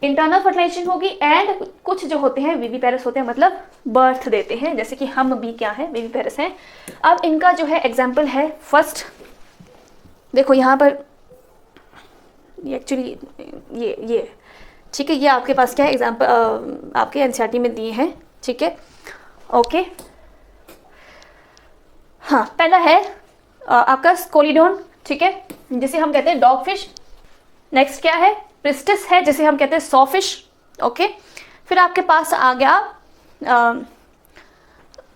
Speaker 1: इंटरनल फर्टिलाइजेशन होगी, एंड कुछ जो होते हैं विविपेरस होते हैं, मतलब बर्थ देते हैं, जैसे कि हम भी क्या है, विविपेरस हैं। अब इनका जो है एग्जाम्पल है, फर्स्ट देखो यहाँ पर, ये एक्चुअली ये ठीक है, ये आपके पास क्या है एग्जाम्पल, आपके एनसीईआरटी में दिए हैं, ठीक है, ओके। हाँ, पहला है आपका स्कोलिडोन, ठीक है, जिसे हम कहते हैं डॉग फिश। नेक्स्ट क्या है, प्रिस्टिस है जिसे हम कहते हैं सॉ फिश। ओके, फिर आपके पास आ गया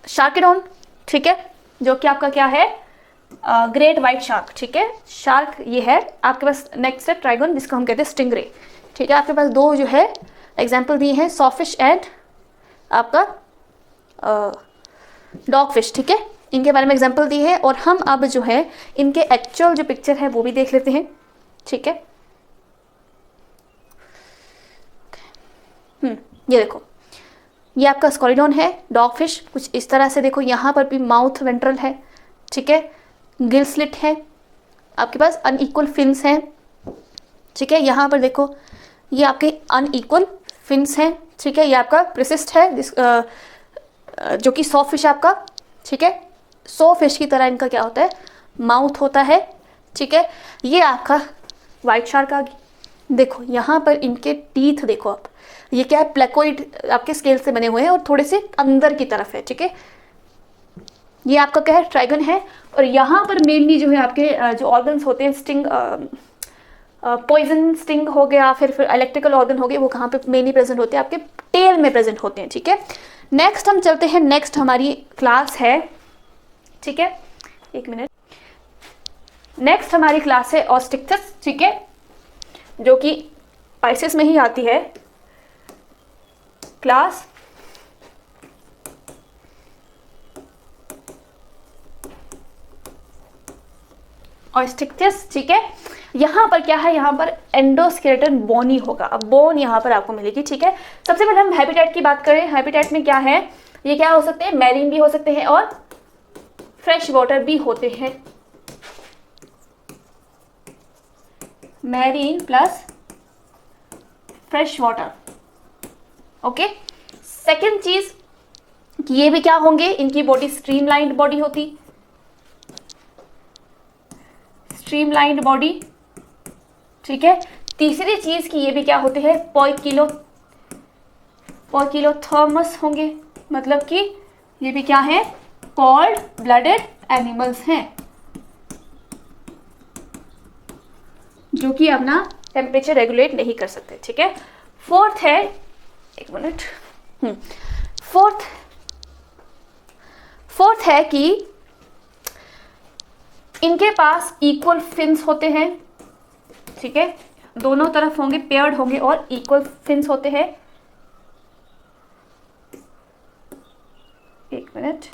Speaker 1: शार्किडोन, ठीक है, जो कि आपका क्या है, ग्रेट वाइट शार्क, ठीक है, शार्क ये है आपके पास। नेक्स्ट है ट्राइगन जिसको हम कहते हैं स्टिंगरे, ठीक है। आपके पास दो जो है एग्जाम्पल दिए हैं, सॉ फिश एंड आपका डॉग फिश, ठीक है, इनके बारे में एग्जाम्पल दिए हैं। और हम अब जो है इनके एक्चुअल जो पिक्चर है वो भी देख लेते हैं, ठीक है। ये देखो, ये आपका स्कॉलिडोन है, डॉग फिश कुछ इस तरह से, देखो यहाँ पर भी माउथ वेंट्रल है, ठीक है, गिल स्लिट है, आपके पास अनइक्वल फिन्स हैं, ठीक है। यहाँ पर देखो ये आपके अनइक्वल फिन्स हैं, ठीक है। ये आपका प्रिसिस्ट है जो कि सॉ फिश आपका, ठीक है, सॉ फिश की तरह इनका क्या होता है, माउथ होता है, ठीक है। ये आपका वाइट शार्क आ गई। देखो यहाँ पर इनके टीथ देखो आप, ये क्या है, प्लेकोइड आपके स्केल से बने हुए हैं और थोड़े से अंदर की तरफ है, ठीक है। ये आपका क्या है, ट्राइगन है। और यहाँ पर मेनली जो है आपके जो ऑर्गन्स होते हैं, स्टिंग, पॉइजन स्टिंग हो गया, फिर इलेक्ट्रिकल ऑर्गन हो गए, वो कहाँ पे मेनली प्रेजेंट होते हैं, आपके टेल में प्रेजेंट होते हैं, ठीक है। नेक्स्ट हम चलते हैं, नेक्स्ट हमारी क्लास है, ठीक है, एक मिनट। नेक्स्ट हमारी क्लास है ऑस्टिक्टस, ठीक है, जो कि पाइसेस में ही आती है क्लास। ऑस्टिक्टस, ठीक है। यहाँ पर क्या है, यहाँ पर एंडोस्केलेटन बोनी होगा। अब बोन यहाँ पर आपको मिलेगी, ठीक है। सबसे पहले हम हैबिटेट की बात करें। हैबिटेट में क्या है, ये क्या हो सकते हैं, मैरीन भी हो सकते हैं और फ्रेश वाटर भी होते हैं, marine plus fresh water. Okay, second चीज, ये भी क्या होंगे, इनकी बॉडी स्ट्रीमलाइंड बॉडी होती, स्ट्रीमलाइंड बॉडी, ठीक है। तीसरी चीज की ये भी क्या होते हैं, पोइकिलोथर्मस होंगे, मतलब कि ये भी क्या है, कोल्ड ब्लडेड एनिमल्स हैं, जो कि अपना टेम्परेचर रेगुलेट नहीं कर सकते, ठीक है। फोर्थ है, एक मिनट, फोर्थ है कि इनके पास इक्वल फिन्स होते हैं, ठीक है, दोनों तरफ होंगे, पेयर्ड होंगे और इक्वल फिन्स होते हैं। एक मिनट।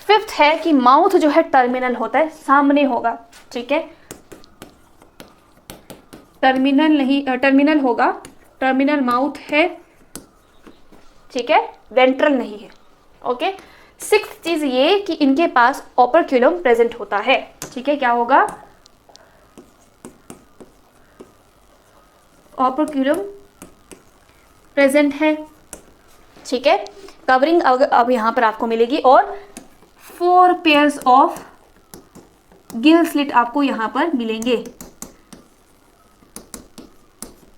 Speaker 1: फिफ्थ है कि माउथ जो है टर्मिनल होता है, सामने होगा, ठीक है, टर्मिनल होगा, टर्मिनल माउथ है, ठीक है, वेंट्रल नहीं है। ओके, सिक्स्थ चीज ये कि इनके पास ओपर्क्यूलम प्रेजेंट होता है, ठीक है, क्या होगा, ओपर्क्यूलम प्रेजेंट है, ठीक है। कवरिंग अब यहां पर आपको मिलेगी और 4 पेयर्स ऑफ गिल स्लिट आपको यहां पर मिलेंगे,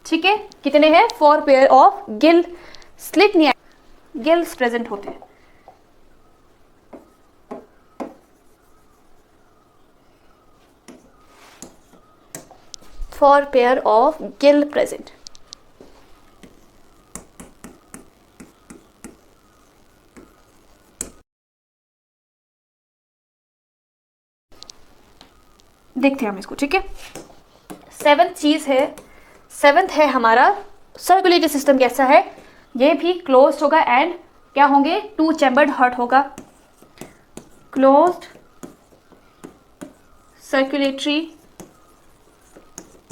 Speaker 1: ठीक है। कितने हैं, 4 पेयर ऑफ गिल स्लिट, नहीं, गिल्स प्रेजेंट होते हैं। Four pair of gill present. देखते हैं हम इसको, ठीक है। सेवेंथ है हमारा सर्कुलेटरी सिस्टम कैसा है, ये भी क्लोज्ड होगा एंड क्या होंगे, 2 चैम्बर्ड हार्ट होगा, क्लोज्ड सर्कुलेटरी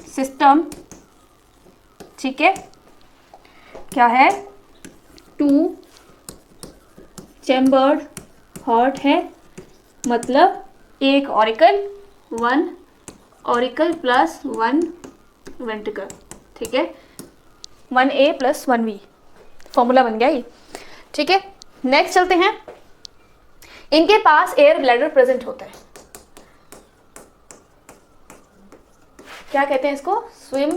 Speaker 1: सिस्टम, ठीक है, क्या है, 2 चैम्बर्ड हार्ट है, मतलब एक ऑरिकल, 1 ऑरिकल प्लस 1 वेंट्रिकल, ठीक है, 1A प्लस 1B, फॉर्मूला बन गया ये, ठीक है। नेक्स्ट चलते हैं, इनके पास एयर ब्लैडर प्रेजेंट होता है, क्या कहते हैं इसको, स्विम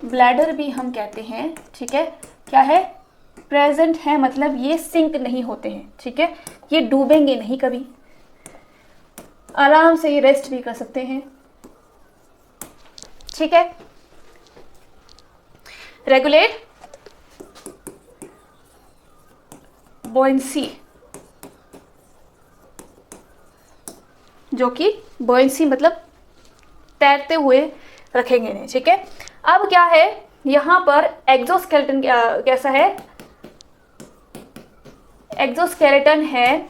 Speaker 1: ब्लैडर भी हम कहते हैं, ठीक है, क्या है, प्रेजेंट है, मतलब ये सिंक नहीं होते हैं, ठीक है, ये डूबेंगे नहीं कभी, आराम से ये रेस्ट भी कर सकते हैं, ठीक है। रेगुलेट बॉयंसी, जो कि बॉयंसी मतलब तैरते हुए रखेंगे इन्हें, ठीक है। अब क्या है यहाँ पर एक्सोस्केलेटन कैसा है, एक्सोस्केलेटन है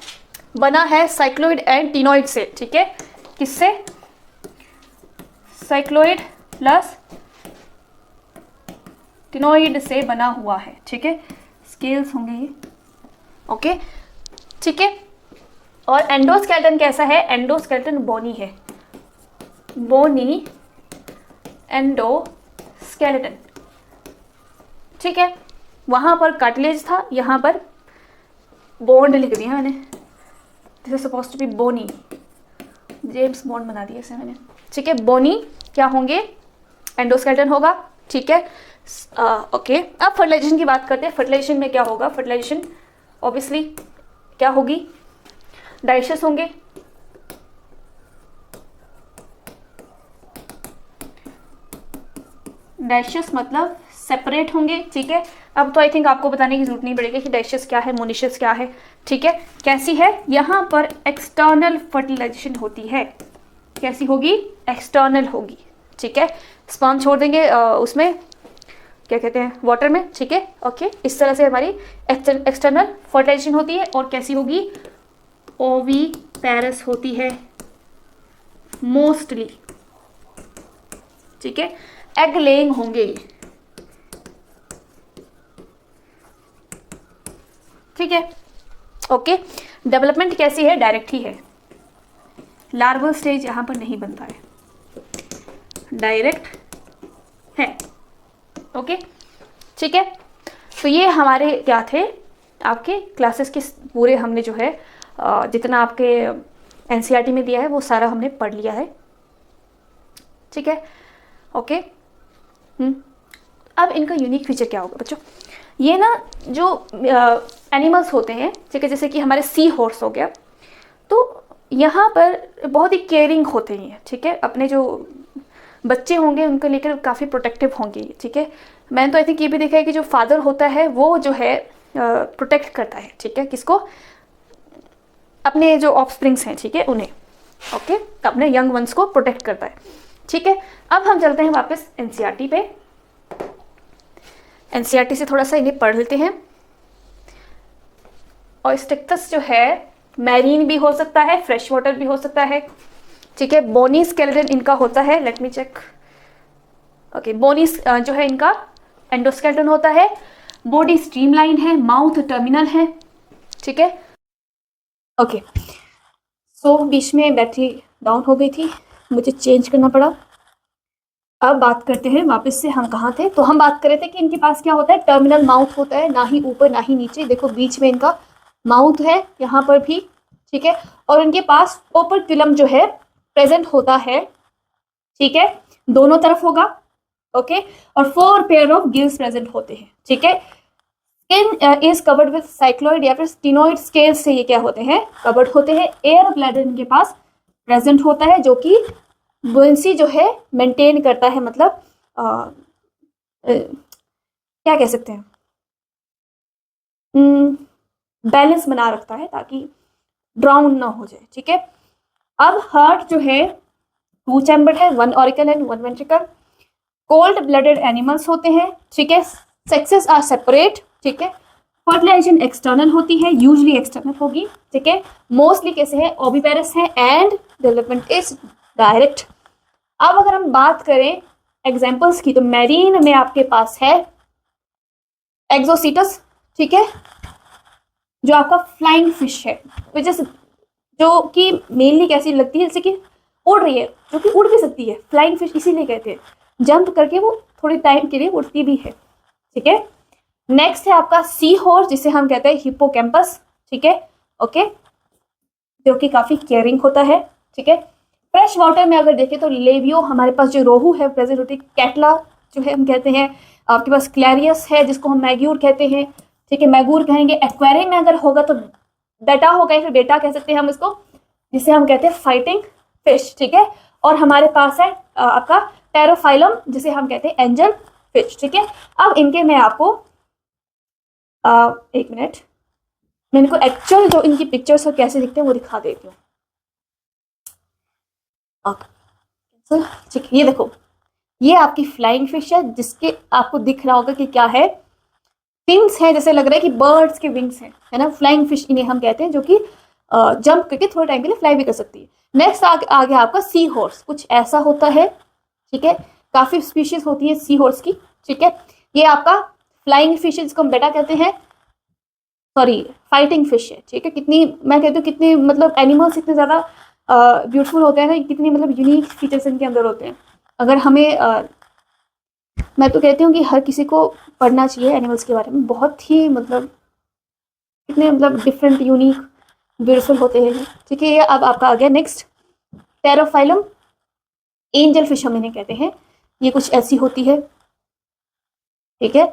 Speaker 1: बना है साइक्लोइड एंड टिनोइड से, ठीक है। किससे, साइक्लोइड प्लस टिनोइड से बना हुआ है, ठीक है। स्केल्स होंगे ये, ओके, ठीक है। और एंडोस्केलेटन कैसा है, एंडोस्केलेटन बोनी है, बोनी एंडोस्केलेटन, ठीक है। वहां पर कार्टिलेज था, यहां पर बॉन्ड लिख दिया मैंने, this is suppose to be bony, James Bond बना दिया इसे मैंने, ठीक है। बोनी क्या होंगे, एंडोस्केलेटन होगा, ठीक है। ओके, अब फर्टिलाइजेशन की बात करते हैं। फर्टिलाइजेशन में क्या होगा, फर्टिलाइजेशन ऑब्वियसली क्या होगी, डाइशियस होंगे, डाइशियस मतलब सेपरेट होंगे, ठीक है। अब तो आई थिंक आपको बताने की जरूरत नहीं पड़ेगी कि डाइशियस क्या है, मोनिशियस क्या है, ठीक है। कैसी है, यहाँ पर एक्सटर्नल फर्टिलाइजेशन होती है, कैसी होगी, एक्सटर्नल होगी, ठीक है। स्पर्म छोड़ देंगे उसमें क्या कहते हैं, वाटर में, ठीक है, ओके। इस तरह से हमारी एक्सटर्नल फर्टिलाइजेशन होती है। और कैसी होगी, ओवीपेरस होती है मोस्टली, ठीक है। एग लेइंग होंगे, ठीक है, ओके। डेवलपमेंट कैसी है, डायरेक्ट ही है, लार्वल स्टेज यहां पर नहीं बनता है, डायरेक्ट है, ओके, ठीक है। तो ये हमारे क्या थे, आपके क्लासेस के पूरे हमने जो है जितना आपके एनसीईआरटी में दिया है वो सारा हमने पढ़ लिया है, ठीक है, ओके। अब इनका यूनिक फीचर क्या होगा बच्चों, ये ना जो एनिमल्स होते हैं, ठीक है, जैसे कि हमारे सी हॉर्स हो गया, तो यहाँ पर बहुत ही केयरिंग होते हैं, ठीक है। अपने जो बच्चे होंगे उनको लेकर काफ़ी प्रोटेक्टिव होंगे, ठीक है। मैंने तो आई थिंक ये भी देखा है कि जो फादर होता है वो जो है प्रोटेक्ट करता है, ठीक है, किसको, अपने जो ऑफस्प्रिंग्स हैं, ठीक है, उन्हें, ओके, अपने यंग वंस को प्रोटेक्ट करता है, ठीक है। अब हम चलते हैं वापस एनसीईआरटी पे, एनसीईआरटी से थोड़ा सा इन्हें पढ़ लेते हैं। ऑयस्टेक्टस जो है मैरीन भी हो सकता है, फ्रेश वाटर भी हो सकता है, ठीक है। बोनी स्केलेटन इनका होता है, लेट मी चेक, ओके। बोनी जो है इनका एंडोस्केलेटन होता है, बॉडी स्ट्रीमलाइन है, माउथ टर्मिनल है, ठीक है, ओके। सो बीच में बैटरी डाउन हो गई थी, मुझे चेंज करना पड़ा। अब बात करते हैं वापस से, हम कहाँ थे, तो हम बात कर रहे थे कि इनके पास क्या होता है, टर्मिनल माउथ होता है, ना ही ऊपर ना ही नीचे, देखो बीच में इनका माउथ है, यहाँ पर भी, ठीक है। और इनके पास ओपर्क्युलम जो है प्रेजेंट होता है, ठीक है, दोनों तरफ होगा, ओके। और 4 पेयर ऑफ गिल्स प्रेजेंट होते हैं, ठीक है। Skin is covered with cycloid या फिर स्टिनोइड स्केल्स से ये क्या होते हैं, कवर्ड होते हैं। एयर ब्लैडर इनके पास प्रेजेंट होता है, जो कि बुएंसी जो है मेंटेन करता है, मतलब क्या कह सकते हैं, बैलेंस बना रखता है ताकि ड्राउन ना हो जाए, ठीक है। अब हार्ट जो है 2 चैम्बर है, 1 auricle and 1 ventricle. Cold blooded animals होते हैं, ठीक है। सेक्सेस आर सेपरेट, ठीक है। फर्टिलाइजेशन एक्सटर्नल होती है, यूजली एक्सटर्नल होगी, ठीक है। मोस्टली कैसे है, ओविपेरस है, एंड डेवलपमेंट इज डायरेक्ट। अब अगर हम बात करें एग्जाम्पल्स की, तो मैरीन में आपके पास है एक्सोसीटस, ठीक है, जो आपका फ्लाइंग फिश है, विच इज जो कि मेनली कैसी लगती है, जैसे कि उड़ रही है, जो कि उड़ भी सकती है, फ्लाइंग फिश इसीलिए कहते हैं, जंप करके वो थोड़ी टाइम के लिए उड़ती भी है, ठीक है। नेक्स्ट है आपका सी हॉर्स, जिसे हम कहते हैं हिप्पोकैम्पस, ठीक है, ओके, जो कि काफी केयरिंग होता है, ठीक है। फ्रेश वाटर में अगर देखें तो लेबियो, हमारे पास जो रोहू है प्रेजेंट होती है। कैटला जो है हम कहते हैं, आपके पास क्लैरियस है जिसको हम मैग्यूर कहते हैं, ठीक है, मैगूर कहेंगे। एक्वेरियम में अगर होगा तो बेटा होगा या फिर बेटा कह सकते हैं हम इसको, जिसे हम कहते हैं फाइटिंग फिश, ठीक है। और हमारे पास है आपका टेरोफाइलम, जिसे हम कहते हैं एंजल फिश, ठीक है। अब इनके मैं आपको एक मिनट, मैं इनको एक्चुअल जो इनकी पिक्चर्स और कैसे दिखते हैं वो दिखा देती हूँ। ठीक है, ये देखो, ये आपकी फ्लाइंग फिश है, जिसके आपको दिख रहा होगा कि क्या है, विंग्स है, जैसे लग रहा है कि बर्ड्स के विंग्स हैं, है ना। फ्लाइंग फिश इन्हें हम कहते हैं, जो कि जंप करके थोड़े टाइम के लिए फ्लाई भी कर सकती है। नेक्स्ट आगे आपका सी हॉर्स, कुछ ऐसा होता है, ठीक है। काफी स्पीशीज होती है सी हॉर्स की, ठीक है। ये आपका फ्लाइंग फिश है, जिसको हम बेटा कहते हैं, सॉरी फाइटिंग फिश है, ठीक है। कितनी, मैं कहती हूँ कितनी, मतलब एनिमल्स इतने ज्यादा ब्यूटीफुल होते हैं ना, कितनी मतलब यूनिक फीचर्स इनके अंदर होते हैं। अगर हमें मैं तो कहती हूँ कि हर किसी को पढ़ना चाहिए एनिमल्स के बारे में, बहुत ही मतलब कितने मतलब डिफरेंट यूनिक ब्यूटीफुल होते हैं, ठीक है। ये अब आपका आ गया नेक्स्ट टेरोफाइलम एंजल फिश हम इन्हें कहते हैं, ये कुछ ऐसी होती है, ठीक है।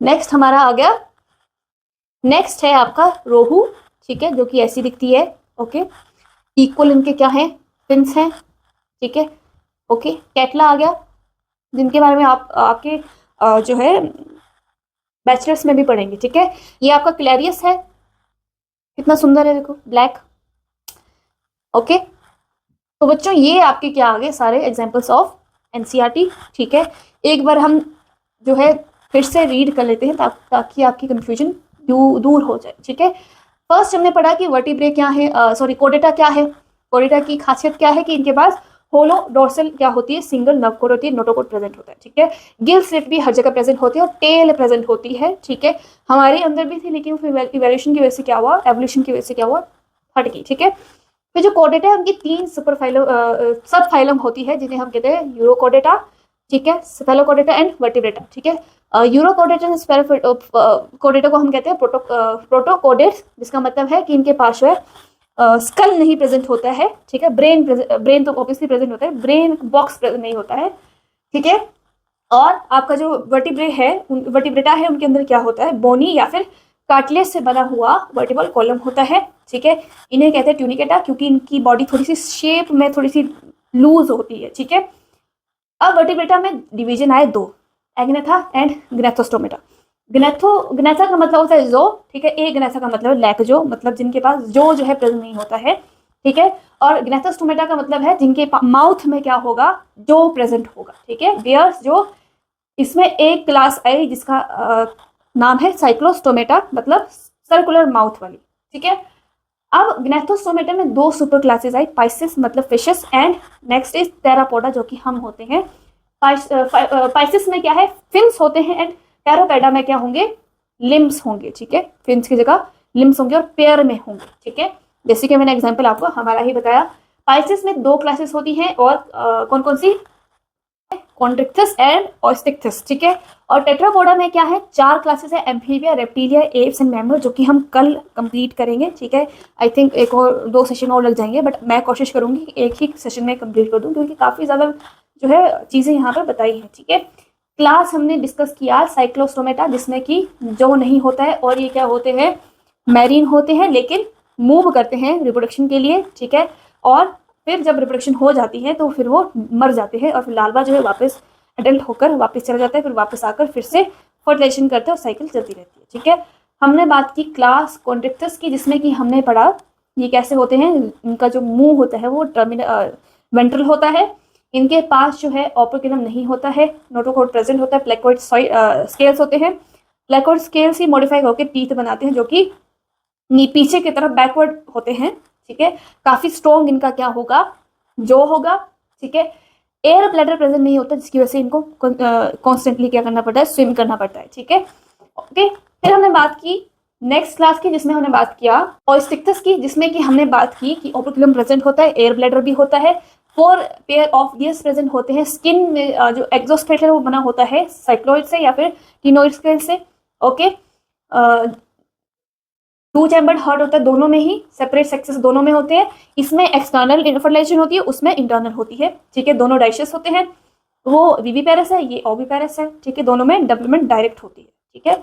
Speaker 1: नेक्स्ट हमारा आ गया, नेक्स्ट है आपका रोहू, ठीक है, जो कि ऐसी दिखती है, ओके। इक्वल इनके क्या है, फिन्स हैं, ठीक है, ओके। कैटला आ गया, जिनके बारे में आप आपके जो है बैचलर्स में भी पढ़ेंगे, ठीक है। ये आपका क्लैरियस है, कितना सुंदर है, देखो ब्लैक, ओके। तो बच्चों ये आपके क्या आ गए सारे एग्जांपल्स ऑफ एनसीईआरटी, ठीक है। एक बार हम जो है फिर से रीड कर लेते हैं, ताकि आपकी कंफ्यूजन दूर हो जाए, ठीक है। फर्स्ट हमने पढ़ा कि वर्टिब्रे क्या है, सॉरी कोडेटा क्या है। कोडेटा की खासियत क्या है कि इनके पास होलो डोर्सल क्या होती है, सिंगल नर्व कोड होती है, नोटोकोड प्रेजेंट होता है, ठीक है। गिल स्लिट भी हर जगह प्रेजेंट होती है और टेल प्रेजेंट होती है, ठीक है। हमारे अंदर भी थी, लेकिन फिर इवोल्यूशन की वजह से क्या हुआ, एवोल्यूशन की वजह से क्या हुआ, हट गई, ठीक है। फिर जो कोडेटा है उनकी 3 सुपर फाइलम सब फाइलम होती है, जिन्हें हम कहते हैं यूरोकोडेटा, ठीक है, स्फेलोकोडेटा एंड वर्टिब्रेटा, ठीक है। यूरोकोडेटा कोडेटा को हम कहते हैं प्रोटोकोडेट्स, जिसका मतलब है कि इनके पास जो है स्कल नहीं प्रेजेंट होता है, ठीक है। ब्रेन तो ऑब्वियसली प्रेजेंट होता है, ब्रेन बॉक्स प्रेजेंट नहीं होता है, ठीक है। और आपका जो वर्टिब्रेटा है, उनके अंदर क्या होता है, बोनी या फिर कार्टिलेज से बना हुआ वर्टिबल कॉलम होता है, ठीक है। इन्हें कहते हैं ट्यूनिकेटा, क्योंकि इनकी बॉडी थोड़ी सी शेप में थोड़ी सी लूज होती है, ठीक है। अब वर्टिब्रेटा में डिवीजन आए 2, एग्नेथा एंड ग्नेथोस्टोमेटा। ग्नेथा का मतलब होता है जो, ठीक है। ग्नेथा का मतलब लैक जो, मतलब जिनके पास जो है प्रेजेंट नहीं होता है, ठीक है। और ग्नेथोस्टोमेटा का मतलब है जिनके माउथ में क्या होगा, जो प्रेजेंट होगा, ठीक है। बियर्स जो, इसमें एक क्लास आई जिसका नाम है साइक्लोस्टोमेटा, मतलब सर्कुलर माउथ वाली, ठीक है। अब ग्नेथोस्टोमेटा में 2 सुपर क्लासेस आई, पाइसिस मतलब फिशेस एंड नेक्स्ट इज टेरापोडा, जो कि हम होते हैं। पाइसिस में क्या है, फिन्स होते हैं एंड टेरापोडा में क्या होंगे, लिम्स होंगे, ठीक है। फिन्स की जगह लिम्स होंगे और पेयर में होंगे, ठीक है। जैसे कि मैंने एग्जांपल आपको हमारा ही बताया, पाइसिस में 2 क्लासेस होती हैं, और कौन कौन सी, कॉन्ड्रिक्थस एंड ऑस्टिक्थस, ठीक है। और टेट्रापोडा में क्या है, 4 क्लासेस है, amphibia, reptilia, apps and mammal, जो कि हम कल कंप्लीट करेंगे, ठीक है। आई थिंक एक और 2 सेशन और लग जाएंगे, बट मैं कोशिश करूंगी कि एक ही सेशन में कंप्लीट कर दूं, क्योंकि काफी ज्यादा जो है चीजें यहाँ पर बताई हैं, ठीक है। क्लास हमने डिस्कस किया साइक्लोस्टोमेटा, जिसमें कि जो नहीं होता है, और ये क्या होते हैं, मैरीन होते हैं, लेकिन मूव करते हैं रिप्रोडक्शन के लिए, ठीक है। और फिर जब रिप्रोडक्शन हो जाती है तो फिर वो मर जाते हैं, और फिर लार्वा जो है वापस एडल्ट होकर वापस चला जाता है, फिर वापस आकर फिर से फर्टिलाइजेशन करते हैं और साइकिल चलती रहती है, ठीक है। हमने बात की क्लास कॉन्ड्रिक्टस की, जिसमें कि हमने पढ़ा ये कैसे होते हैं, इनका जो मुंह होता है वो वेंट्रल होता है, इनके पास जो है ओपर्कुलम नहीं होता है, नोटोकोड प्रेजेंट होता है, प्लेकोइड स्केल्स होते हैं, प्लेकोइड स्केल्स ही मॉडिफाई होकर टीथ बनाते हैं, जो कि पीछे की तरफ बैकवर्ड होते हैं, ठीक है। काफी स्ट्रॉन्ग इनका क्या होगा, जो होगा, ठीक है। एयर ब्लैडर प्रेजेंट नहीं होता, जिसकी वजह से इनको कॉन्स्टेंटली क्या करना पड़ता है, स्विम करना पड़ता है, ठीक है, ओके। फिर हमने बात की नेक्स्ट क्लास की, जिसमें हमने बात किया ऑस्टिक्टस की, जिसमें कि हमने बात की कि ओपर्कुलम प्रेजेंट होता है, एयर ब्लैडर भी होता है, 4 पेयर ऑफ गिल्स प्रेजेंट होते हैं, स्किन में जो एक्सोस्केलेटन है वो बना होता है साइक्लोइड से या फिर टिनोइड से, ओके। 2 चैम्बर्ड हार्ट होता है, दोनों में ही सेपरेट सेक्सेस दोनों में होते हैं। इसमें एक्सटर्नल फर्टिलाइजेशन होती है, उसमें इंटरनल होती है, ठीक है। दोनों डाइशियस होते हैं, वो विविपेरस है, ये ओविपेरस है, ठीक है। दोनों में डेवलपमेंट डायरेक्ट होती है, ठीक है।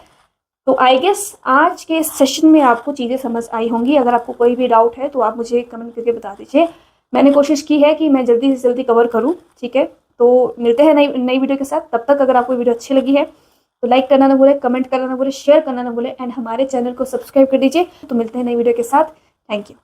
Speaker 1: तो आई गेस आज के सेशन में आपको चीज़ें समझ आई होंगी। अगर आपको कोई भी डाउट है तो आप मुझे कमेंट करके बता दीजिए। मैंने कोशिश की है कि मैं जल्दी से जल्दी कवर करूँ, ठीक है। तो मिलते हैं नई नई वीडियो के साथ। तब तक अगर आपको वीडियो अच्छी लगी है तो लाइक करना ना भूले, कमेंट करना ना भूले, शेयर करना ना भूले एंड हमारे चैनल को सब्सक्राइब कर दीजिए। तो मिलते हैं नई वीडियो के साथ। Thank you.